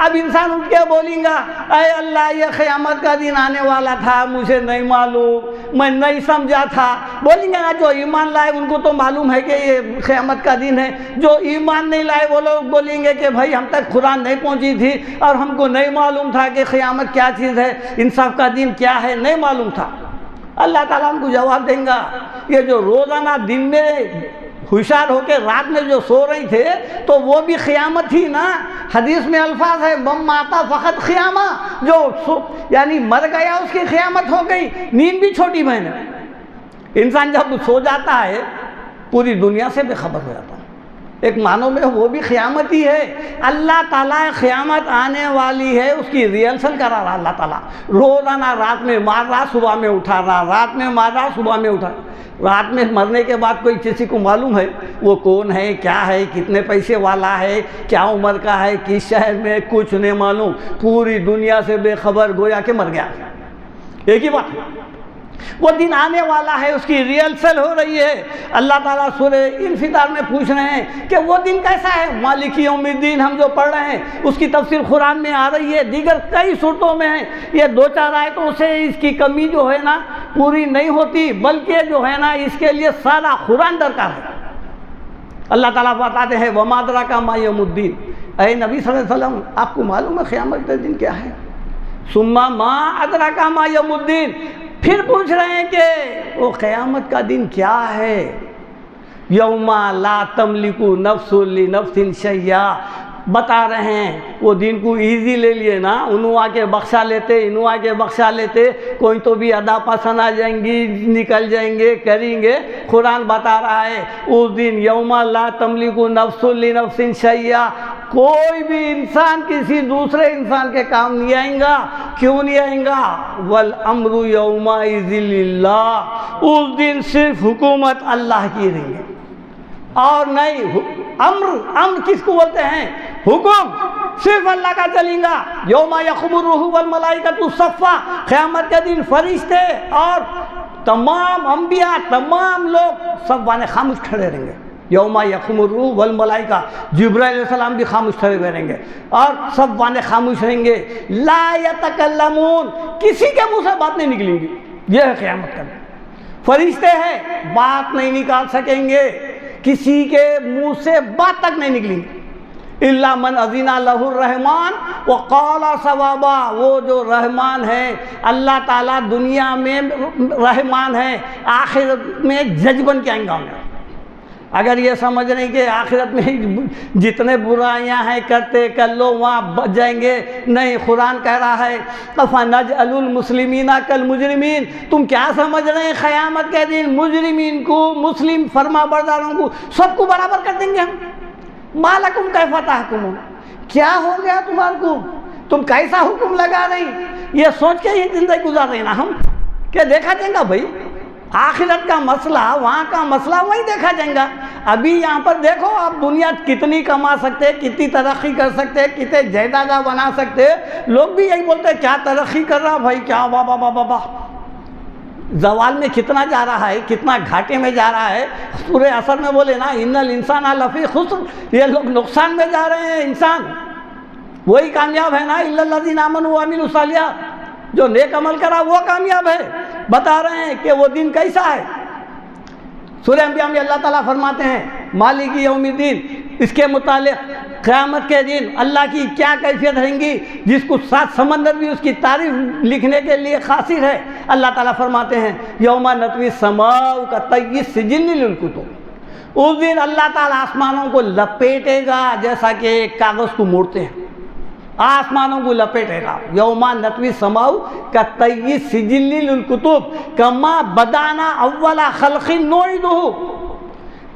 Speaker 1: اب انسان اٹھ کے بولیں گا، اے اللہ یہ قیامت کا دن آنے والا تھا، مجھے نہیں معلوم، میں نہیں سمجھا تھا. بولیں گے نا جو ایمان لائے ان کو تو معلوم ہے کہ یہ قیامت کا دن ہے. جو ایمان نہیں لائے وہ لوگ بولیں گے کہ بھائی ہم تک قرآن نہیں پہنچی تھی اور ہم کو نہیں معلوم تھا کہ قیامت کیا چیز ہے، انصاف کا دن کیا ہے، نہیں معلوم تھا. اللہ تعالیٰ ان کو جواب دیں گا. یہ جو روزانہ دن میں ہوشیار ہو کے رات میں جو سو رہی تھے تو وہ بھی قیامت تھی نا. حدیث میں الفاظ ہے من ماتا فقط قیامہ، جو یعنی مر گیا اس کی قیامت ہو گئی. نیند بھی چھوٹی بہن ہے. انسان جب سو جاتا ہے پوری دنیا سے بے خبر ہو جاتا ہے. ایک معنوں میں وہ بھی قیامت ہی ہے. اللہ تعالیٰ قیامت آنے والی ہے اس کی ریہرسل کرا رہا. اللہ تعالیٰ روزانہ رات میں مار رہا، صبح میں اٹھا رہا، رات میں مار رہا، صبح میں اٹھا. رات میں مرنے کے بعد کوئی کسی کو معلوم ہے وہ کون ہے، کیا ہے، کتنے پیسے والا ہے، کیا عمر کا ہے، کس شہر میں، کچھ نہیں معلوم. پوری دنیا سے بے خبر، گویا کہ مر گیا. ایک ہی بات ہے. وہ دن آنے والا ہے، اس کی ریہرسل ہو رہی ہے. اللہ تعالیٰ سورہ انفطار میں پوچھ رہے ہیں کہ وہ دن کیسا ہے. مالک یوم الدین ہم جو پڑھ رہے ہیں اس کی تفسیر قرآن میں آ رہی ہے، دیگر کئی صورتوں میں ہے. یہ 2-4 آیتوں سے اس کی کمی جو ہے نا پوری نہیں ہوتی، بلکہ جو ہے نا اس کے لیے سارا قرآن درکار ہے. اللہ تعالیٰ بتاتے ہیں وما ادراک ما یوم الدین. اے نبی صلی اللہ علیہ وسلم آپ کو معلوم ہے قیامت کا دن کیا ہے؟ ثم ما ادراک ما یوم الدین. پھر پوچھ رہے ہیں کہ وہ قیامت کا دن کیا ہے. یوما لا تملکو نفس لنفس شیئا، بتا رہے ہیں وہ دن کو ایزی لے لیے نا، انہوں آ کے بخشا لیتے، انہوں آ کے بخشا لیتے، کوئی تو بھی ادا پسند آ جائیں گی، نکل جائیں گے، کریں گے۔ قرآن بتا رہا ہے اس دن یوما لا تملکو نفس لنفس شیئا، کوئی بھی انسان کسی دوسرے انسان کے کام نہیں آئیں گا۔ کیوں نہیں آئیں گا؟ والامر یومئذ للہ، اس دن صرف حکومت اللہ کی رہیں گے اور نہیں امر کس کو بولتے ہیں؟ حکم صرف اللہ کا چلیں گا۔ یوم یقوم الروح والملائکۃ صفا، قیامت کے دن فرشتے اور تمام انبیاء، تمام لوگ سب وانے خاموش کھڑے رہیں گے۔ یوم یقوم الروح والملائکہ، جبرائیل علیہ السلام بھی خاموش کھڑے ہوئے رہیں گے اور سب وانے خاموش رہیں گے۔ لا یتکلمون، کسی کے منہ سے بات نہیں نکلیں گی۔ یہ ہے قیامت کا دن۔ فرشتے ہیں، بات نہیں نکال سکیں گے، کسی کے منہ سے بات تک نہیں نکلیں گی۔ الا من اذن لہ الرحمن وقال صوابا، وہ جو رحمان ہے اللہ تعالیٰ دنیا میں رحمان ہے، آخرت میں جج بن کے آئیں گا۔ اگر یہ سمجھ رہے ہیں کہ آخرت میں جتنے برائیاں ہیں کرتے کر لو وہاں بچ جائیں گے، نہیں، قرآن کہہ رہا ہے فَنَجْعَلُ الْمُسْلِمِينَ كَالْمُجْرِمِينَ، تم کیا سمجھ رہے ہیں قیامت کے دن مجرمین کو، مسلم فرما برداروں کو سب کو برابر کر دیں گے ہم۔ مَا لَكُمْ كَيْفَ تَحْكُمُونَ، کیا ہو گیا تمہارے کو، تم کیسا حکم لگا رہے ہیں؟ یہ سوچ کے یہ زندگی گزار رہے ہیں نا ہم، کہ دیکھا جائے گا بھائی آخرت کا مسئلہ، وہاں کا مسئلہ وہی دیکھا جائے گا۔ ابھی یہاں پر دیکھو آپ دنیا کتنی کما سکتے، کتنی ترقی کر سکتے، کتنے جائیدادیں بنا سکتے، لوگ بھی یہی بولتے ہیں کیا ترقی کر رہا بھائی، کیا بابا بابا بابا، زوال میں کتنا جا رہا ہے، کتنا گھاٹے میں جا رہا ہے۔ سورہ عصر میں بولے نا ان الانسان لفی خسر، یہ لوگ نقصان میں جا رہے ہیں، انسان وہی کامیاب ہے نا، الا الذین آمنوا وعملوا الصالحات، جو نیک عمل کرا وہ کامیاب ہے۔ بتا رہے ہیں کہ وہ دن کیسا ہے۔ سورہ انبیاء میں اللہ تعالیٰ فرماتے ہیں مالک یوم الدین، اس کے متعلق قیامت کے دن اللہ کی کیا کیفیت رہیں گی، جس کو 7 سمندر بھی اس کی تعریف لکھنے کے لیے قاصر ہے۔ اللہ تعالیٰ فرماتے ہیں یوم نطوی السماء کطی السجل للکتب، اس دن اللہ تعالیٰ آسمانوں کو لپیٹے گا جیسا کہ ایک کاغذ کو موڑتے ہیں، آسمانوں کو لپیٹے گا۔ یوم نطوی السماء کطی السجل للکتب کما بدانا اول خلق نعیدہ،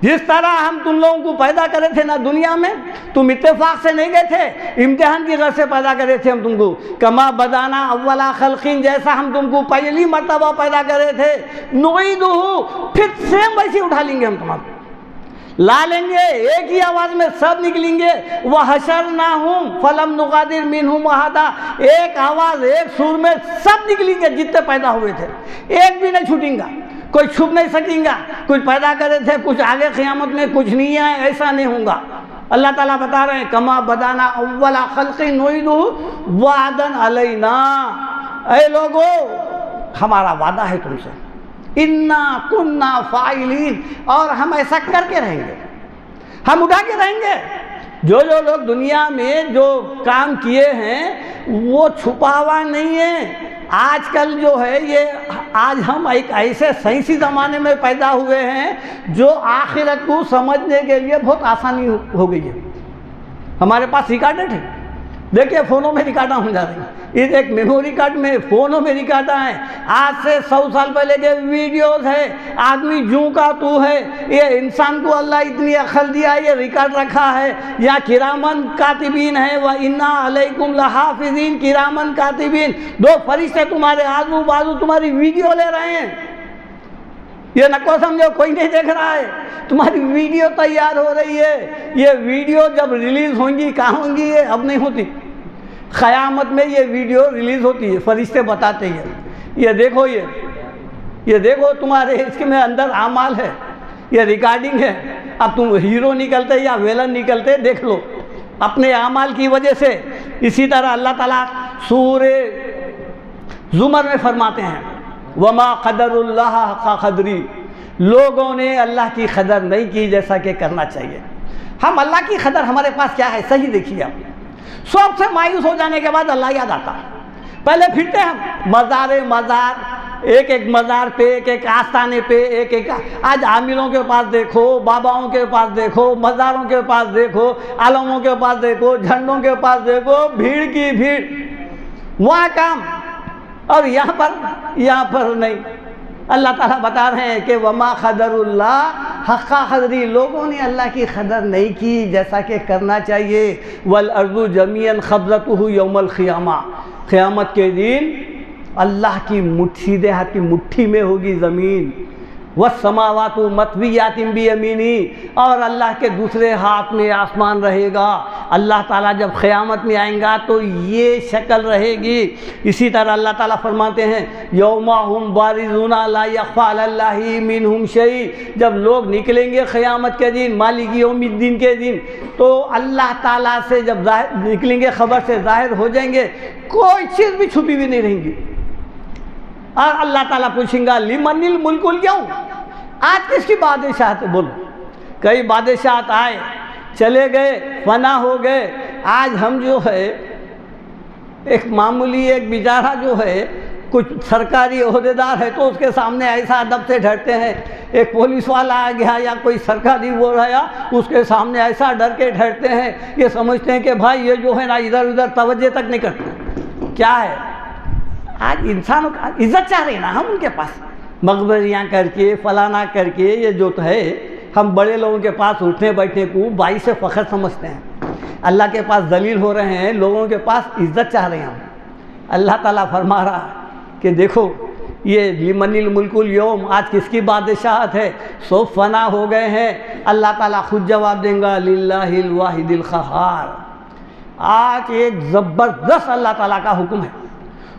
Speaker 1: جس طرح ہم تم لوگوں کو پیدا کرے تھے نا دنیا میں، تم اتفاق سے نہیں گئے تھے، امتحان کی غرض سے پیدا کرے تھے ہم تم کو، کما بدانا اول خلق، جیسا ہم تم کو پہلی مرتبہ پیدا کرے تھے، نعیدہ، پھر سیم ویسے اٹھا لیں گے ہم تمہارے، لا لیں گے، ایک ہی آواز میں سب نکلیں گے۔ وَحَشَرْنَاهُمْ فَلَمْ نُغَادِرْ مِنْهُمْ أَحَدًا، ایک آواز ایک سور میں سب نکلیں گے جتنے پیدا ہوئے تھے، ایک بھی نہیں چھوٹیں گا، کوئی چھپ نہیں سکیں گا، کچھ پیدا کرے تھے کچھ آگے قیامت میں کچھ نہیں ہے، ایسا نہیں ہوگا۔ اللہ تعالیٰ بتا رہے ہیں کما بدانا اول خلق نعیدہ وعدا علینا، اے لوگو ہمارا وعدہ ہے تم سے، انا کننا فاعلین، اور ہم ایسا کر کے رہیں گے، ہم اٹھا کے رہیں گے۔ جو لوگ دنیا میں جو کام کیے ہیں وہ چھپا ہوا نہیں ہے۔ آج کل جو ہے یہ آج ہم ایک ایسے سائنسی زمانے میں پیدا ہوئے ہیں جو آخرت کو سمجھنے کے لیے بہت آسانی ہو گئی ہے۔ ہمارے پاس ریکارڈر ہے، دیکھیے فونوں میں ریکارڈاں ہو جا رہی ہیں، اس ایک میموری کارڈ میں فونوں میں ریکارڈاں ہیں، آج سے 100 سال پہلے کے ویڈیوز ہے، آدمی جوں کا تو ہے، یہ انسان کو اللہ اتنی عقل دیا ہے، یہ ریکارڈ رکھا ہے، یا کرامن کاتبین ہے، وَإِنَّا عَلَيْكُمْ لَحَافِظِينَ کرامن کاتبین، 2 فرشتے تمہارے آزو بازو تمہاری ویڈیو لے رہے ہیں، یہ نہ کو سمجھو کوئی نہیں دیکھ رہا ہے، تمہاری ویڈیو تیار ہو رہی ہے۔ یہ ویڈیو جب ریلیز ہوں گی کہاں ہوں گی، یہ اب نہیں ہوتی، قیامت میں یہ ویڈیو ریلیز ہوتی ہے، فرشتے بتاتے ہیں یہ دیکھو، یہ دیکھو تمہارے اس کے میں اندر اعمال ہے، یہ ریکارڈنگ ہے، اب تم ہیرو نکلتے یا ویلن نکلتے دیکھ لو اپنے اعمال کی وجہ سے۔ اسی طرح اللہ تعالیٰ سورہ زمر میں فرماتے ہیں وما قدر اللہ حق قدری، لوگوں نے اللہ کی قدر نہیں کی جیسا کہ کرنا چاہیے۔ ہم اللہ کی قدر ہمارے پاس کیا ہے صحیح دیکھیے آپ، سب سے مایوس ہو جانے کے بعد اللہ یاد آتا، پہلے پھرتے ہم مزار ایک ایک مزار پہ، ایک ایک آستانے پہ، ایک ایک آج عاملوں کے پاس دیکھو، باباؤں کے پاس دیکھو، مزاروں کے پاس دیکھو، عالموں کے پاس دیکھو، جھنڈوں کے پاس دیکھو، بھیڑ کی بھیڑ، وہاں کام، اور یہاں پر نہیں۔ اللہ تعالیٰ بتا رہے ہیں کہ وما قدر اللہ حق قدری، لوگوں نے اللہ کی قدر نہیں کی جیسا کہ کرنا چاہیے۔ والارض جميعا قبضته یوم القیامہ، قیامت کے دن اللہ کی مٹھی دے ہاتھ کی مٹھی میں ہوگی زمین۔ والسماوات مطویات بیمینہ، اور اللہ کے دوسرے ہاتھ میں آسمان رہے گا۔ اللہ تعالیٰ جب قیامت میں آئیں گا تو یہ شکل رہے گی۔ اسی طرح اللہ تعالیٰ فرماتے ہیں یوم ہم بارزون لا یخفی علی اللہ منہم شیء، جب لوگ نکلیں گے قیامت کے دن، مالک یوم الدین کے دن، تو اللہ تعالیٰ سے جب نکلیں گے خبر سے ظاہر ہو جائیں گے، کوئی چیز بھی چھپی ہوئی نہیں رہیں گی۔ اور اللہ تعالیٰ پوچھیں گا لمن الملک اليوم، آج کس کی بادشاہت ہے؟ بولو، کئی بادشاہت آئے چلے گئے، فنا ہو گئے۔ آج ہم جو ہے ایک معمولی ایک بیچارہ جو ہے کچھ سرکاری عہدیدار ہے تو اس کے سامنے ایسا ادب سے ڈرتے ہیں، ایک پولیس والا آ گیا یا کوئی سرکاری وہ رہا اس کے سامنے ایسا ڈر کے ڈرتے ہیں، یہ سمجھتے ہیں کہ بھائی یہ جو ہے نا ادھر ادھر توجہ تک نہیں کرتے۔ کیا ہے؟ آج انسانوں کا عزت چاہ رہے ہیں نا ہم ان کے پاس، مقبریاں کر کے فلانا کر کے، یہ جو ہے ہم بڑے لوگوں کے پاس اٹھنے بیٹھنے کو باعث فخر سمجھتے ہیں۔ اللہ کے پاس ذلیل ہو رہے ہیں، لوگوں کے پاس عزت چاہ رہے ہیں ہم۔ اللہ تعالیٰ فرما رہا کہ دیکھو یہ لمن الملک اليوم، آج کس کی بادشاہت ہے؟ سب فنا ہو گئے ہیں۔ اللہ تعالیٰ خود جواب دیں گا للہ الواحد القہار۔ آج ایک زبردست اللہ تعالیٰ کا حکم ہے،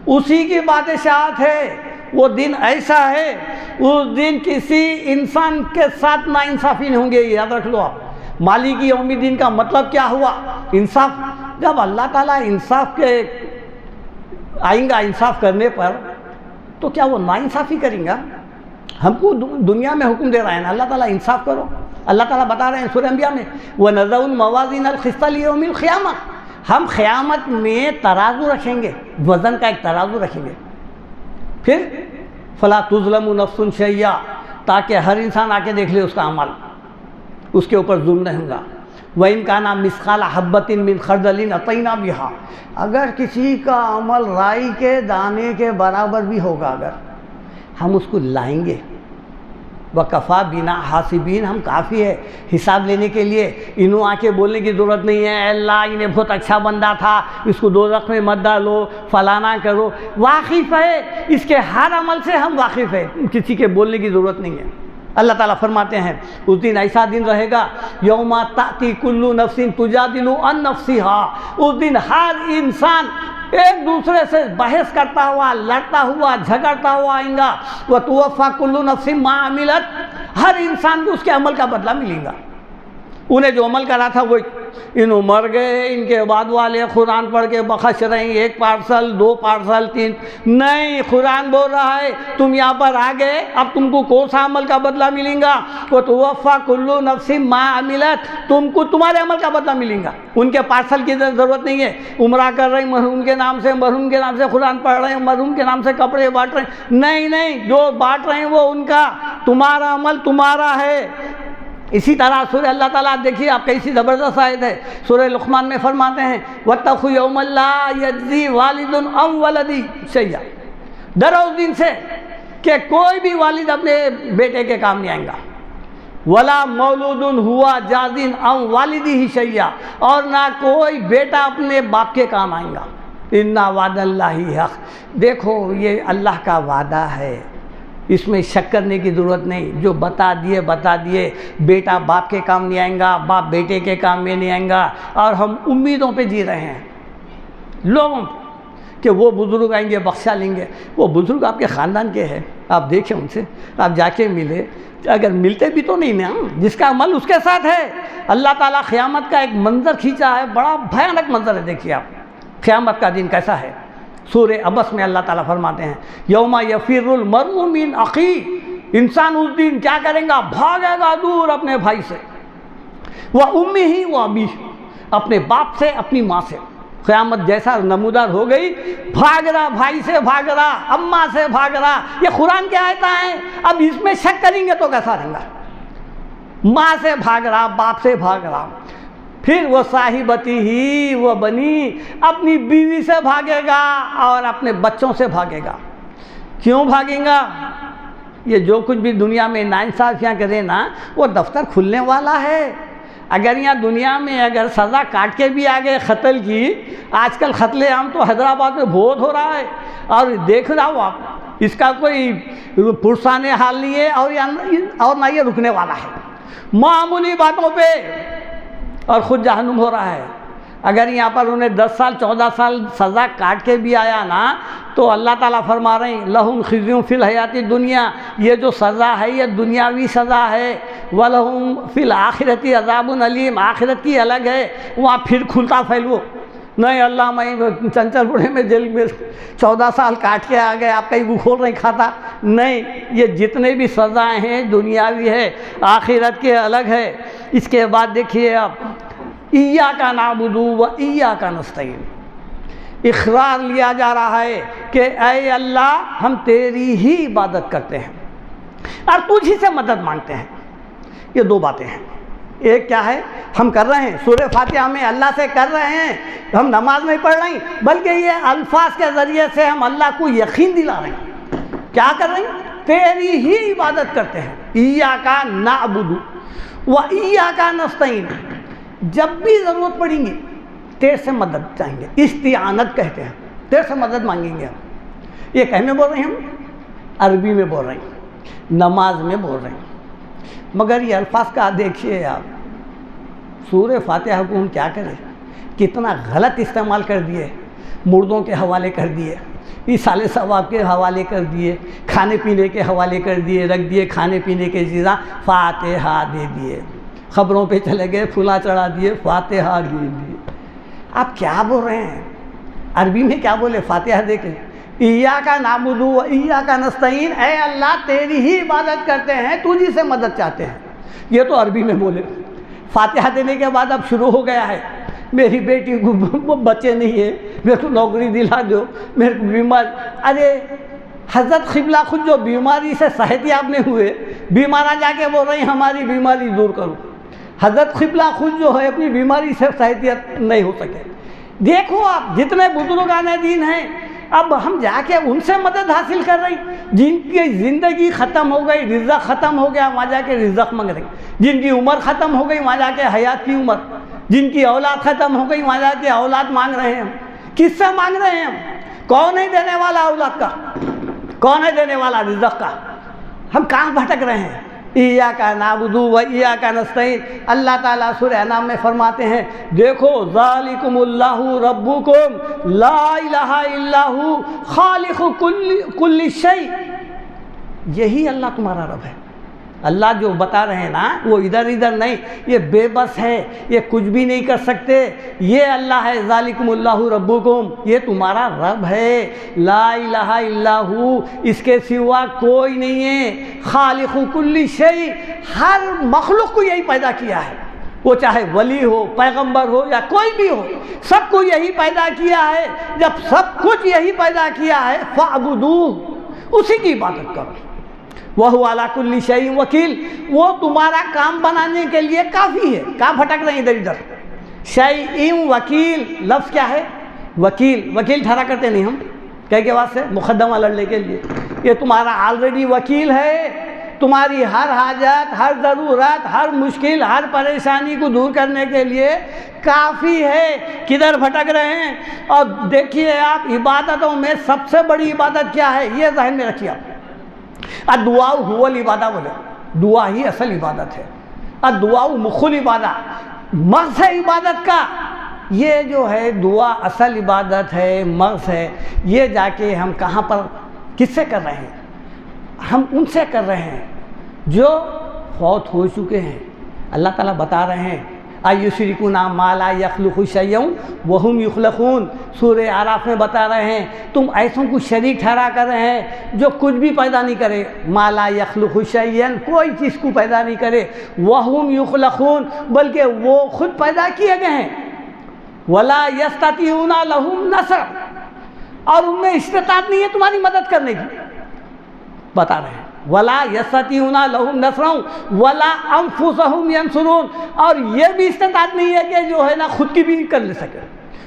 Speaker 1: اسی کی بادشاہت ہے۔ وہ دن ایسا ہے، اس دن کسی انسان کے ساتھ ناانصافی نہیں ہوں گے، یاد رکھ لو آپ۔ مالک یوم الدین کا مطلب کیا ہوا؟ انصاف۔ جب اللہ تعالیٰ انصاف کے آئیں گا انصاف کرنے پر تو کیا وہ ناانصافی کریں گا؟ ہم کو دنیا میں حکم دے رہا ہے نا اللہ تعالیٰ انصاف کرو۔ اللہ تعالیٰ بتا رہے ہیں سورہ انبیاء میں وَنَضَعُ الْمَوَازِينَ الْقِسْطَ لِيَوْمِ الْقِيَامَةِ، ہم قیامت میں ترازو رکھیں گے، وزن کا ایک ترازو رکھیں گے۔ پھر فَلَا تُظْلَمُ نَفْسٌ شَيْئًا، تاکہ ہر انسان آ کے دیکھ لے اس کا عمل، اس کے اوپر ظلم نہیں ہوگا۔ وَإِنْ كَانَ مِثْقَالَ حَبَّةٍ مِّنْ خَرْدَلٍ أَتَيْنَا بِهَا، اگر کسی کا عمل رائی کے دانے کے برابر بھی ہوگا، اگر ہم اس کو لائیں گے۔ وَكَفَى بِنَا حَاسِبِينَ، ہم کافی ہے حساب لینے کے لیے۔ انہوں آ کے بولنے کی ضرورت نہیں ہے اے اللہ انہیں بہت اچھا بندہ تھا، اس کو دوزخ میں مت ڈالو، فلانا کرو۔ واقف ہے اس کے ہر عمل سے، ہم واقف ہے، کسی کے بولنے کی ضرورت نہیں ہے۔ اللہ تعالیٰ فرماتے ہیں اس دن ایسا دن رہے گا یوم تأتی کل نفس تجادل عن نفسها، اس دن ہر انسان ایک دوسرے سے بحث کرتا ہوا، لڑتا ہوا، جھگڑتا ہوا آئیں گا۔ وتوفى كل نفس ما عملت، ہر انسان کو اس کے عمل کا بدلہ ملے گا۔ انہیں جو عمل کرا تھا وہ انہوں مر گئے، ان کے بعد والے قرآن پڑھ کے بخش رہے ہیں، 1 پارسل 2 پارسل 3، نہیں، قرآن بول رہا ہے تم یہاں پر آ گئے، اب تم کو کون سا عمل کا بدلہ ملے گا؟ وَتُوَفَّى كُلُّ نَفْسٍ مَا عَمِلَتْ، تم کو تمہارے عمل کا بدلہ ملے گا۔ ان کے پارسل کی ضرورت نہیں ہے، عمرہ کر رہے ہیں مرحوم کے نام سے، مرحوم کے نام سے قرآن پڑھ رہے ہیں، مرحوم کے نام سے کپڑے بانٹ رہے ہیں، نہیں، جو بانٹ رہے ہیں وہ ان کا، تمہارا عمل تمہارا ہے۔ اسی طرح سورہ اللہ تعالیٰ دیکھیے آپ کیسی زبردست آیت ہے، سورہ لقمان میں فرماتے ہیں وَاتَّقُوا يَوْمًا لَا يَجْزِي وَالِدٌ عَن وَلَدِهِ شَيْئًا، ڈرو اس دن سے کہ کوئی بھی والد اپنے بیٹے کے کام نہیں آئیں گا، وَلَا مَوْلُودٌ هُوَ جَازٍ عَن وَالِدِهِ شَيْئًا، اور نہ کوئی بیٹا اپنے باپ کے کام آئیں گا۔ إِنَّ وَعْدَ اللَّهِ حَقٌّ، دیکھو یہ اللہ کا وعدہ ہے، اس میں شک کرنے کی ضرورت نہیں، جو بتا دیے، بیٹا باپ کے کام نہیں آئیں گا، باپ بیٹے کے کام میں نہیں آئیں گا۔ اور ہم امیدوں پہ جی رہے ہیں لوگوں پہ کہ وہ بزرگ آئیں گے بخشا لیں گے۔ وہ بزرگ آپ کے خاندان کے ہیں، آپ دیکھیں ان سے، آپ جا کے ملے، اگر ملتے بھی تو نہیں نا، جس کا عمل اس کے ساتھ ہے۔ اللہ تعالیٰ قیامت کا ایک منظر کھینچا ہے، بڑا بھیانک منظر ہے، دیکھیے آپ قیامت کا دن کیسا ہے۔ سورہ عبس میں اللہ تعالیٰ فرماتے ہیں یوم یفر المرء من اخیہ، انسان اس دن کیا کریں گا؟ بھاگے گا دور اپنے بھائی سے، وامہ وابیہ، اپنے باپ سے، اپنی ماں سے۔ قیامت جیسا نمودار ہو گئی، بھاگ رہا، بھائی سے بھاگ رہا، اماں سے بھاگ رہا. یہ قرآن کی آیتیں ہیں، اب اس میں شک کریں گے تو کیسا رہیں گا. ماں سے بھاگ رہا، باپ سے بھاگ رہا. پھر وہ صاحبتی ہی وہ بنی، اپنی بیوی سے بھاگے گا اور اپنے بچوں سے بھاگے گا. کیوں بھاگیں گا؟ یہ جو کچھ بھی دنیا میں ناانصافیاں کرے نا، وہ دفتر کھلنے والا ہے. اگر یہاں دنیا میں اگر سزا کاٹ کے بھی آگے قتل کی، آج کل قتل عام تو حیدرآباد میں بہت ہو رہا ہے، اور دیکھ رہا ہو آپ، اس کا کوئی پرسانے حال نہیں ہے، اور نہ یہ رکنے والا ہے. معمولی باتوں پہ اور خود جہنم ہو رہا ہے. اگر یہاں پر انہیں 10 سال 14 سال سزا کاٹ کے بھی آیا نا، تو اللہ تعالیٰ فرما رہے ہیں لہم خزی فی الحیات الدنیا، یہ جو سزا ہے یہ دنیاوی سزا ہے. ولہم فی الآخرۃ عذاب علیم، آخرت کی الگ ہے، وہاں پھر کھلتا پھیلو. نہیں اللہ میں چنچل پورے میں جیل میں 14 سال کاٹ کے آ گئے، آپ کہیں بخور نہیں کھاتا. نہیں، یہ جتنے بھی سزائیں ہیں دنیاوی ہے، آخرت کے الگ ہے. اس کے بعد دیکھیے آپ، ایاک نعبد و ایاک نستعین، اقرار لیا جا رہا ہے کہ اے اللہ ہم تیری ہی عبادت کرتے ہیں اور تجھ ہی سے مدد مانگتے ہیں. یہ دو باتیں ہیں. ایک کیا ہے، ہم کر رہے ہیں سورہ فاتحہ میں اللہ سے کر رہے ہیں، ہم نماز نہیں پڑھ رہے ہیں، بلکہ یہ الفاظ کے ذریعے سے ہم اللہ کو یقین دلا رہے ہیں. کیا کر رہے ہیں؟ تیری ہی عبادت کرتے ہیں. ایاک نعبد و ایاک نستعین، جب بھی ضرورت پڑیں گی تیرے سے مدد چاہیں گے. استعانت کہتے ہیں، تیرے سے مدد مانگیں گے. ہم یہ کہنے بول رہے ہیں، ہم عربی میں بول رہے ہیں، نماز میں بول رہے ہیں. مگر یہ الفاظ کا دیکھیے آپ، سورہ فاتحہ کو ہم کیا کریں، کتنا غلط استعمال کر دیے. مردوں کے حوالے کر دیے، ایصال ثواب کے حوالے کر دیے، کھانے پینے کے حوالے کر دیے، رکھ دیے کھانے پینے کے چیزاں، فاتحہ دے دیے. خبروں پہ چلے گئے، پھولا چڑھا دیے، فاتحہ دے دیے. آپ کیا بول رہے ہیں؟ عربی میں کیا بولے؟ فاتحہ دے کے ایاک نعبد و ایاک نستعین، اے اللہ تیری ہی عبادت کرتے ہیں، تجھی سے مدد چاہتے ہیں. یہ تو عربی میں بولے. فاتحہ دینے کے بعد اب شروع ہو گیا ہے، میری بیٹی کو بچے نہیں ہیں، میرے کو نوکری دلا دو، میرے کو بیمار. ارے حضرت قبلہ خود جو بیماری سے صحت یاب نہیں ہوئے، بیمارہ جا کے بول رہے ہیں ہماری بیماری دور کرو. حضرت قبلہ خود جو ہے اپنی بیماری سے صحت یاب نہیں ہو سکے. دیکھو آپ جتنے بزرگان دین ہیں، اب ہم جا کے ان سے مدد حاصل کر رہے ہیں. جن کی زندگی ختم ہو گئی، رزق ختم ہو گیا، وہاں جا کے رزق مانگ رہے ہیں. جن کی عمر ختم ہو گئی، وہاں جا کے حیات کی عمر. جن کی اولاد ختم ہو گئی، وہاں جا کے اولاد مانگ رہے ہیں. ہم کس سے مانگ رہے ہیں؟ ہم کون ہے دینے والا اولاد کا؟ کون ہے دینے والا رزق کا؟ ہم کہاں بھٹک رہے ہیں؟ ایاک نعبد و ایاک نستعین. اللہ تعالیٰ سورہ انعام میں فرماتے ہیں، دیکھو ذالکم اللہ ربکم لا الہ الا ھو خالق کل شیء، یہی اللہ تمہارا رب ہے. اللہ جو بتا رہے ہیں نا، وہ ادھر ادھر نہیں، یہ بے بس ہے، یہ کچھ بھی نہیں کر سکتے. یہ اللہ ہے، ذالکم اللہ ربکم، یہ تمہارا رب ہے. لا الہ الا ھو، اس کے سوا کوئی نہیں ہے. خالق کل شیء، ہر مخلوق کو یہی پیدا کیا ہے، وہ چاہے ولی ہو، پیغمبر ہو یا کوئی بھی ہو، سب کو یہی پیدا کیا ہے. جب سب کچھ یہی پیدا کیا ہے، فاعبدوہ، اسی کی عبادت کرو. وَهُوَ عَلَىٰ كُلِّ شَيْءٍ وَكِيلٌ، وہ تمہارا کام بنانے کے لیے کافی ہے. کہاں بھٹک رہے ہیں ادھر ادھر؟ شیء وکیل، لفظ کیا ہے؟ وکیل. وکیل ٹھہرا کرتے نہیں ہم کہہ کے واسطے مقدمہ لڑنے کے لیے. یہ تمہارا آلریڈی وکیل ہے. تمہاری ہر حاجت، ہر ضرورت، ہر مشکل، ہر پریشانی کو دور کرنے کے لیے کافی ہے. کدھر بھٹک رہے ہیں؟ اور دیکھیے آپ، عبادتوں میں سب سے بڑی عبادت کیا ہے، یہ ذہن میں رکھیے آپ. الدعاء هو العبادہ، بولے دعا ہی اصل عبادت ہے. الدعاء مخ العبادہ، مغز ہے عبادت کا. یہ جو ہے دعا اصل عبادت ہے، مغز ہے. یہ جا کے ہم کہاں پر کس سے کر رہے ہیں؟ ہم ان سے کر رہے ہیں جو فوت ہو چکے ہیں. اللہ تعالیٰ بتا رہے ہیں ایشرکون ما لا یخلق شیئا وہم یخلقون. سورہ اعراف میں بتا رہے ہیں تم ایسوں کو شریک ٹھہرا کر رہے ہیں جو کچھ بھی پیدا نہیں کرے. ما لا یخلق شیئا، کوئی چیز کو پیدا نہیں کرے. وہم یخلقون، بلکہ وہ خود پیدا کیے گئے ہیں. ولا یستطیعون لہم نصر، اور ان میں استطاعت نہیں ہے تمہاری مدد کرنے کی. بتا رہے ہیں ولا یستطیعون لہم نصرا ولا انفسہم ینصرون، اور یہ بھی استطاعت نہیں ہے کہ جو ہے نا خود کی بھی کر لے سکے.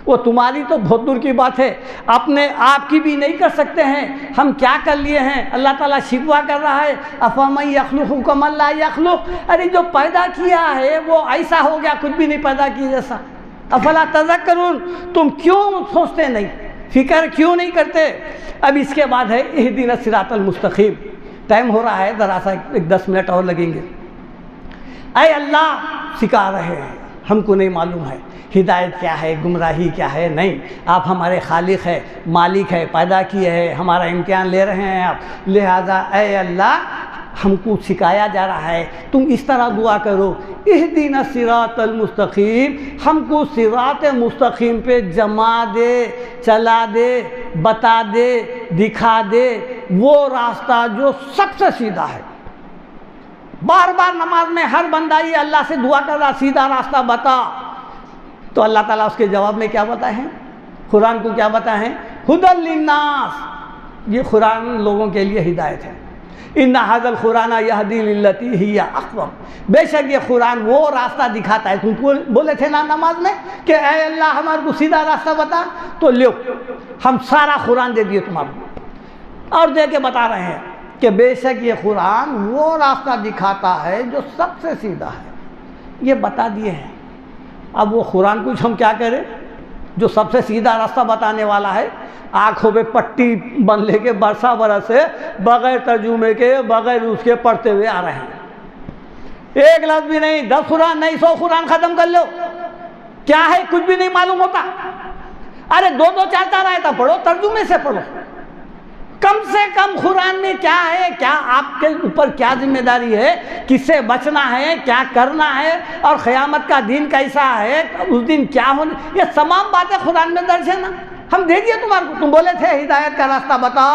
Speaker 1: وہ تمہاری تو بہت دور کی بات ہے، اپنے آپ کی بھی نہیں کر سکتے ہیں، ہم کیا کر لیے ہیں. اللہ تعالیٰ شکوہ کر رہا ہے افمن یخلق کمن لا یخلق، ارے جو پیدا کیا ہے وہ ایسا ہو گیا کچھ بھی نہیں پیدا کیا جیسا. افلا تذکرون، تم کیوں سوچتے نہیں، فکر کیوں نہیں کرتے. اب اس کے بعد ہے اہدنا الصراط المستقیم. ٹائم ہو رہا ہے، ذرا سا 10 منٹ اور لگیں گے. اے اللہ سکھا رہے ہیں، ہم کو نہیں معلوم ہے ہدایت کیا ہے، گمراہی کیا ہے. نہیں، آپ ہمارے خالق ہے، مالک ہے، پیدا کیے ہیں، ہمارا امتحان لے رہے ہیں آپ. لہذا اے اللہ ہم کو سکھایا جا رہا ہے تم اس طرح دعا کرو اہدنا الصراط المستقیم، ہم کو صراط مستقیم پہ جما دے، چلا دے، بتا دے، دکھا دے وہ راستہ جو سب سے سیدھا ہے. بار بار نماز میں ہر بندہ یہ اللہ سے دعا کر رہا سیدھا راستہ بتا. تو اللہ تعالیٰ اس کے جواب میں کیا بتائے ہیں، قرآن کو کیا بتائے ہیں، ھدی للناس، یہ قرآن لوگوں کے لیے ہدایت ہے. ان ھذا القرآن یہدی للتی ہی اقوم، بے شک یہ قرآن وہ راستہ دکھاتا ہے. تم بولے تھے نا نماز میں کہ اے اللہ ہمارے کو سیدھا راستہ بتا، تو لو ہم سارا قرآن دے دیے تمہارے کو، اور دے کے بتا رہے ہیں کہ بے شک یہ قرآن وہ راستہ دکھاتا ہے جو سب سے سیدھا ہے. یہ بتا دیے ہیں. اب وہ قرآن کچھ ہم کیا کریں جو سب سے سیدھا راستہ بتانے والا ہے، آنکھوں پہ پٹی بن لے کے برسا برس سے بغیر ترجمے کے بغیر اس کے پڑھتے ہوئے آ رہے ہیں. ایک لفظ بھی نہیں، 10 قرآن نہیں 100 قرآن ختم کر لو. کیا ہے کچھ بھی نہیں معلوم ہوتا. ارے 2 4 آیتیں پڑھو، ترجمے سے پڑھو. کم سے کم قرآن میں کیا ہے، کیا آپ کے اوپر کیا ذمہ داری ہے، کس سے بچنا ہے، کیا کرنا ہے، اور قیامت کا دن کیسا ہے، اس دن کیا ہونا، یہ تمام باتیں قرآن میں درج ہے نا. ہم دے دیے تمہارے کو. تم بولے تھے ہدایت کا راستہ بتا،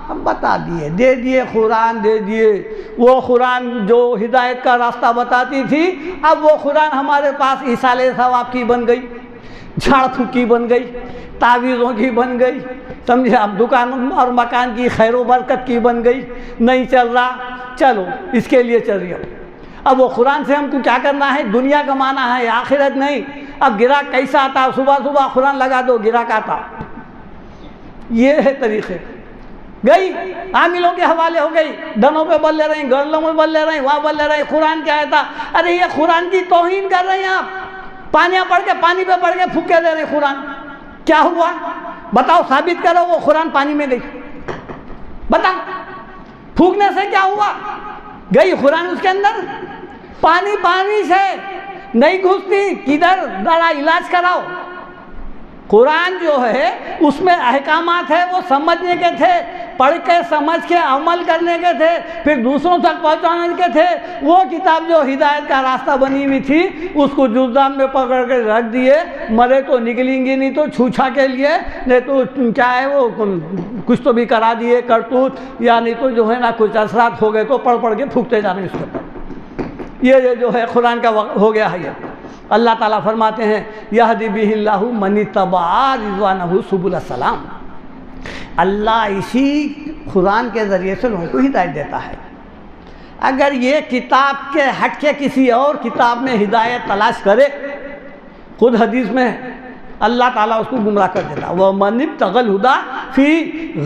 Speaker 1: ہم بتا دیے، دے دیے قرآن، دے دیے. وہ قرآن جو ہدایت کا راستہ بتاتی تھی، اب وہ قرآن ہمارے پاس ایصال ثواب کی بن گئی، جھاڑ پھونک کی بن گئی، تعویذوں کی بن گئی، سمجھے. اب دکان اور مکان کی خیر و برکت کی بن گئی. نہیں چل رہا، چلو اس کے لیے چل رہی ہو. اب وہ قرآن سے ہم کو کیا کرنا ہے، دنیا کمانا ہے، آخرت نہیں. اب گراہک کیسا آتا، صبح صبح قرآن لگا دو گراہک آتا. یہ ہے طریقے. گئی عاملوں کے حوالے ہو گئی، دنوں پہ بل لے رہے ہیں، گرلوں میں بل لے رہے ہیں، وہاں بل لے رہے ہیں. قرآن کیا آتا، ارے یہ قرآن کی توہین کر رہے ہیں آپ. پانیاں پڑھ کے پانی پہ پڑھ کے پھونکے دے رہے ہیں قرآن. کیا ہوا بتاؤ، ثابت کرو وہ قرآن پانی میں گئی. بتا پھونکنے سے کیا ہوا، گئی قرآن اس کے اندر. پانی سے نہیں گھستی، کدھر ذرا علاج کراؤ. قرآن جو ہے اس میں احکامات ہے، وہ سمجھنے کے تھے، پڑھ کے سمجھ کے عمل کرنے کے تھے، پھر دوسروں تک پہنچانے کے تھے. وہ کتاب جو ہدایت کا راستہ بنی ہوئی تھی اس کو جزدان میں پکڑ کے رکھ دیے. مرے تو نکلیں گی نہیں تو چھوچھا کے لیے، نہیں تو کیا ہے وہ کچھ تو بھی کرا دیے کرتوت، یا نہیں تو جو ہے نا کچھ اثرات ہو گئے تو پڑھ کے پھونکتے جا رہے ہیں اس کے اوپر. یہ جو ہے قرآن کا ہو گیا ہے. یہ اللہ تعالیٰ فرماتے ہیں یہدی بہ اللہ من اتبع رضوانہ سبل السلام. اللہ اسی قرآن کے ذریعے سے لوگوں کو ہدایت دیتا ہے. اگر یہ کتاب کے ہٹ کے کسی اور کتاب میں ہدایت تلاش کرے، خود حدیث میں اللہ تعالیٰ اس کو گمراہ کر دیتا. وَمَنِ ابْتَغَى الْهُدَىٰ فِي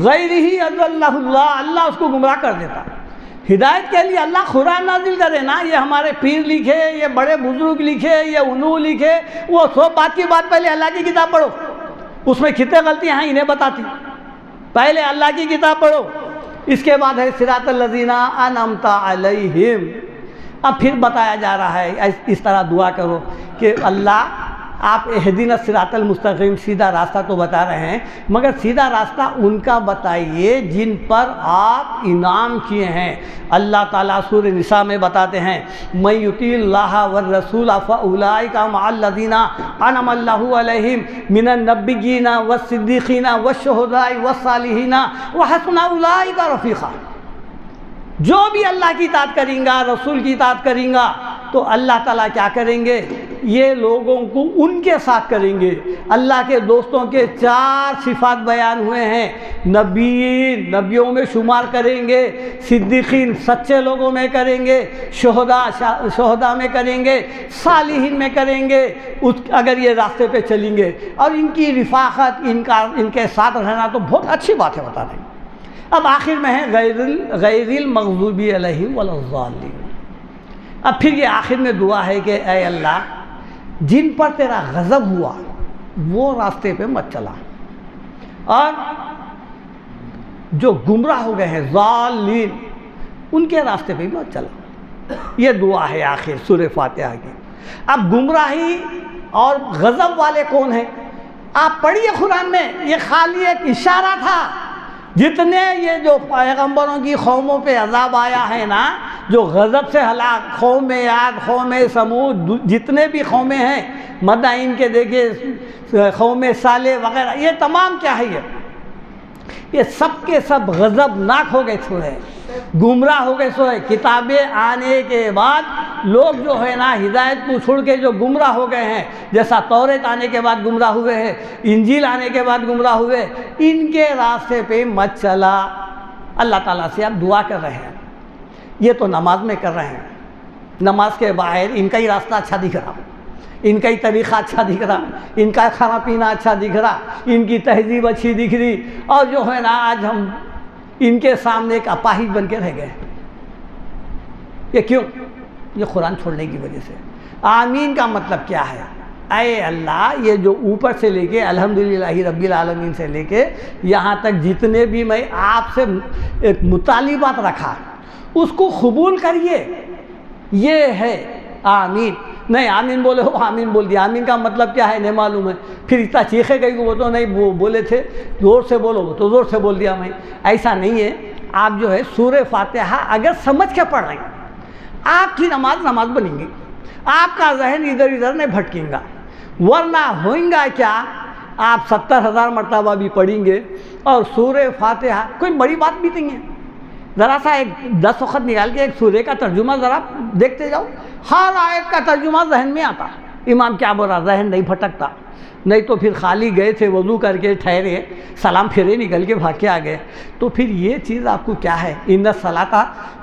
Speaker 1: غَيْرِهِ أَضَلَّهُ اللَّهُ، اللہ اس کو گمراہ کر دیتا. ہدایت کے لیے اللہ قرآن نازل کرے نا، یہ ہمارے پیر لکھے، یہ بڑے بزرگ لکھے، یہ انہوں لکھے، وہ سو بات کی بات پہلے اللہ کی کتاب پڑھو، اس میں کتنے غلطیاں ہیں انہیں بتاتی. پہلے اللہ کی کتاب پڑھو، اس کے بعد ہے صراط الذین انعمت علیہم. اب پھر بتایا جا رہا ہے اس طرح دعا کرو کہ اللہ آپ اہدنا الصراط المستقیم، سیدھا راستہ تو بتا رہے ہیں، مگر سیدھا راستہ ان کا بتائیے جن پر آپ انعام کیے ہیں. اللہ تعالیٰ سورہ نساء میں بتاتے ہیں من یطیع اللہ والرسول فاولئک مع الذین انعم اللہ علیہم من النبیین والصدیقین والشہداء والصالحین وحسن اولئک رفیقا. جو بھی اللہ کی اطاعت کریں گا، رسول کی اطاعت کریں گا، تو اللہ تعالیٰ کیا کریں گے؟ یہ لوگوں کو ان کے ساتھ کریں گے۔ اللہ کے دوستوں کے 4 صفات بیان ہوئے ہیں۔ نبیوں میں شمار کریں گے، صدیقین سچے لوگوں میں کریں گے، شہداء میں کریں گے، صالحین میں کریں گے، اگر یہ راستے پہ چلیں گے۔ اور ان کی رفاقت، ان کے ساتھ رہنا تو بہت اچھی بات ہے بتا رہے ہیں۔ اب آخر میں ہے غیر المغضوب علیہم ولا الضالین۔ اب پھر یہ آخر میں دعا ہے کہ اے اللہ جن پر تیرا غضب ہوا وہ راستے پہ مت چلا، اور جو گمراہ ہو گئے ہیں ضالین ان کے راستے پہ مت چلا۔ یہ دعا ہے آخر سورہ فاتحہ کی۔ اب گمراہی اور غضب والے کون ہیں؟ آپ پڑھیے قرآن میں، یہ خالی ایک اشارہ تھا۔ جتنے یہ جو پیغمبروں کی قوموں پہ عذاب آیا ہے نا، جو غضب سے ہلاک، قوم عاد، قوم سمود، جتنے بھی قومیں ہیں، مدائن کے دیکھیے، قوم صالح وغیرہ، یہ تمام کیا ہے؟ یہ سب کے سب غضب ناک ہو گئے تھوڑے، گمراہ ہو گئے سوئے۔ کتابیں آنے کے بعد لوگ جو ہے نا ہدایت کو چھوڑ کے جو گمراہ ہو گئے ہیں، جیسا توریت آنے کے بعد گمراہ ہوئے ہیں، انجیل آنے کے بعد گمراہ ہوئے، ان کے راستے پہ مت چلا۔ اللہ تعالیٰ سے آپ دعا کر رہے ہیں، یہ تو نماز میں کر رہے ہیں، نماز کے باہر ان کا ہی راستہ اچھا دکھ رہا، ان کا ہی طریقہ اچھا دکھ رہا، ان کا کھانا پینا اچھا دکھ رہا، ان کی تہذیب اچھی دکھ رہی، اور جو ہے نا آج ہم ان کے سامنے ایک اپاہج بن کے رہ گئے۔ یہ کیوں؟ یہ قرآن چھوڑنے کی وجہ سے۔ آمین کا مطلب کیا ہے؟ اے اللہ، یہ جو اوپر سے لے کے الحمدللہ رب العالمین سے لے کے یہاں تک جتنے بھی میں آپ سے ایک مطالبات رکھا اس کو قبول کریے، یہ ہے آمین۔ نہیں آمین بولے ہو، آمین بول دیا، آمین کا مطلب کیا ہے نہیں معلوم ہے، پھر اتنا چیخے گئی وہ تو نہیں، وہ بولے تھے زور سے بولو، وہ تو زور سے بول دیا میں۔ ایسا نہیں ہے۔ آپ جو ہے سورہ فاتحہ اگر سمجھ کے پڑھ رہے ہیں، آپ کی نماز بنیں گی، آپ کا ذہن ادھر ادھر نہیں بھٹکیں گا، ورنہ ہوئیں گا کیا؟ آپ 70,000 مرتبہ بھی پڑھیں گے اور سورہ فاتحہ کوئی بڑی بات بھی نہیں ہے، ذرا سا ایک 10 وقت نکال کے ایک سورہ کا ترجمہ ذرا دیکھتے جاؤ، ہر آیت کا ترجمہ ذہن میں آتا، امام کیا بول رہا، ذہن نہیں بھٹکتا۔ نہیں تو پھر خالی گئے تھے، وضو کر کے ٹھہرے، سلام پھیرے نکل کے بھاگ کے آ گئے، تو پھر یہ چیز آپ کو کیا ہے؟ ان الصلاۃ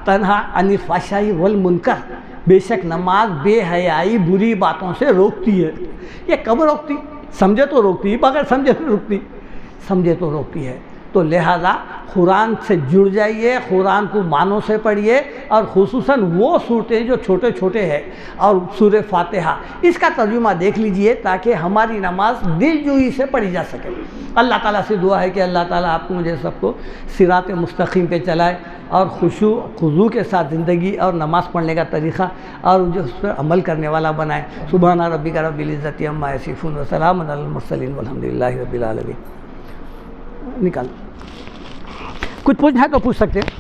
Speaker 1: تنہا عن الفحشاء والمنکر، بے شک نماز بے حیائی بری باتوں سے روکتی ہے۔ یہ کب روکتی؟ سمجھے تو روکتی، بغیر سمجھے تو روکتی، سمجھے تو روکتی ہے۔ تو لہذا قرآن سے جڑ جائیے، قرآن کو معنوں سے پڑھیے، اور خصوصاً وہ صورتیں جو چھوٹے چھوٹے ہیں، اور سورہ فاتحہ اس کا ترجمہ دیکھ لیجئے تاکہ ہماری نماز دل جوئی سے پڑھی جا سکے۔ اللہ تعالیٰ سے دعا ہے کہ اللہ تعالیٰ آپ کو مجھے سب کو صراط مستقیم پہ چلائے، اور خشوع خضوع کے ساتھ زندگی اور نماز پڑھنے کا طریقہ اور جو اس پر عمل کرنے والا بنائے۔ سبحان ربک رب العزت عما یصفون وسلام علی المرسلین والحمدللہ رب العالمین۔ نکال کچھ پوچھنا ہے تو پوچھ سکتے ہیں۔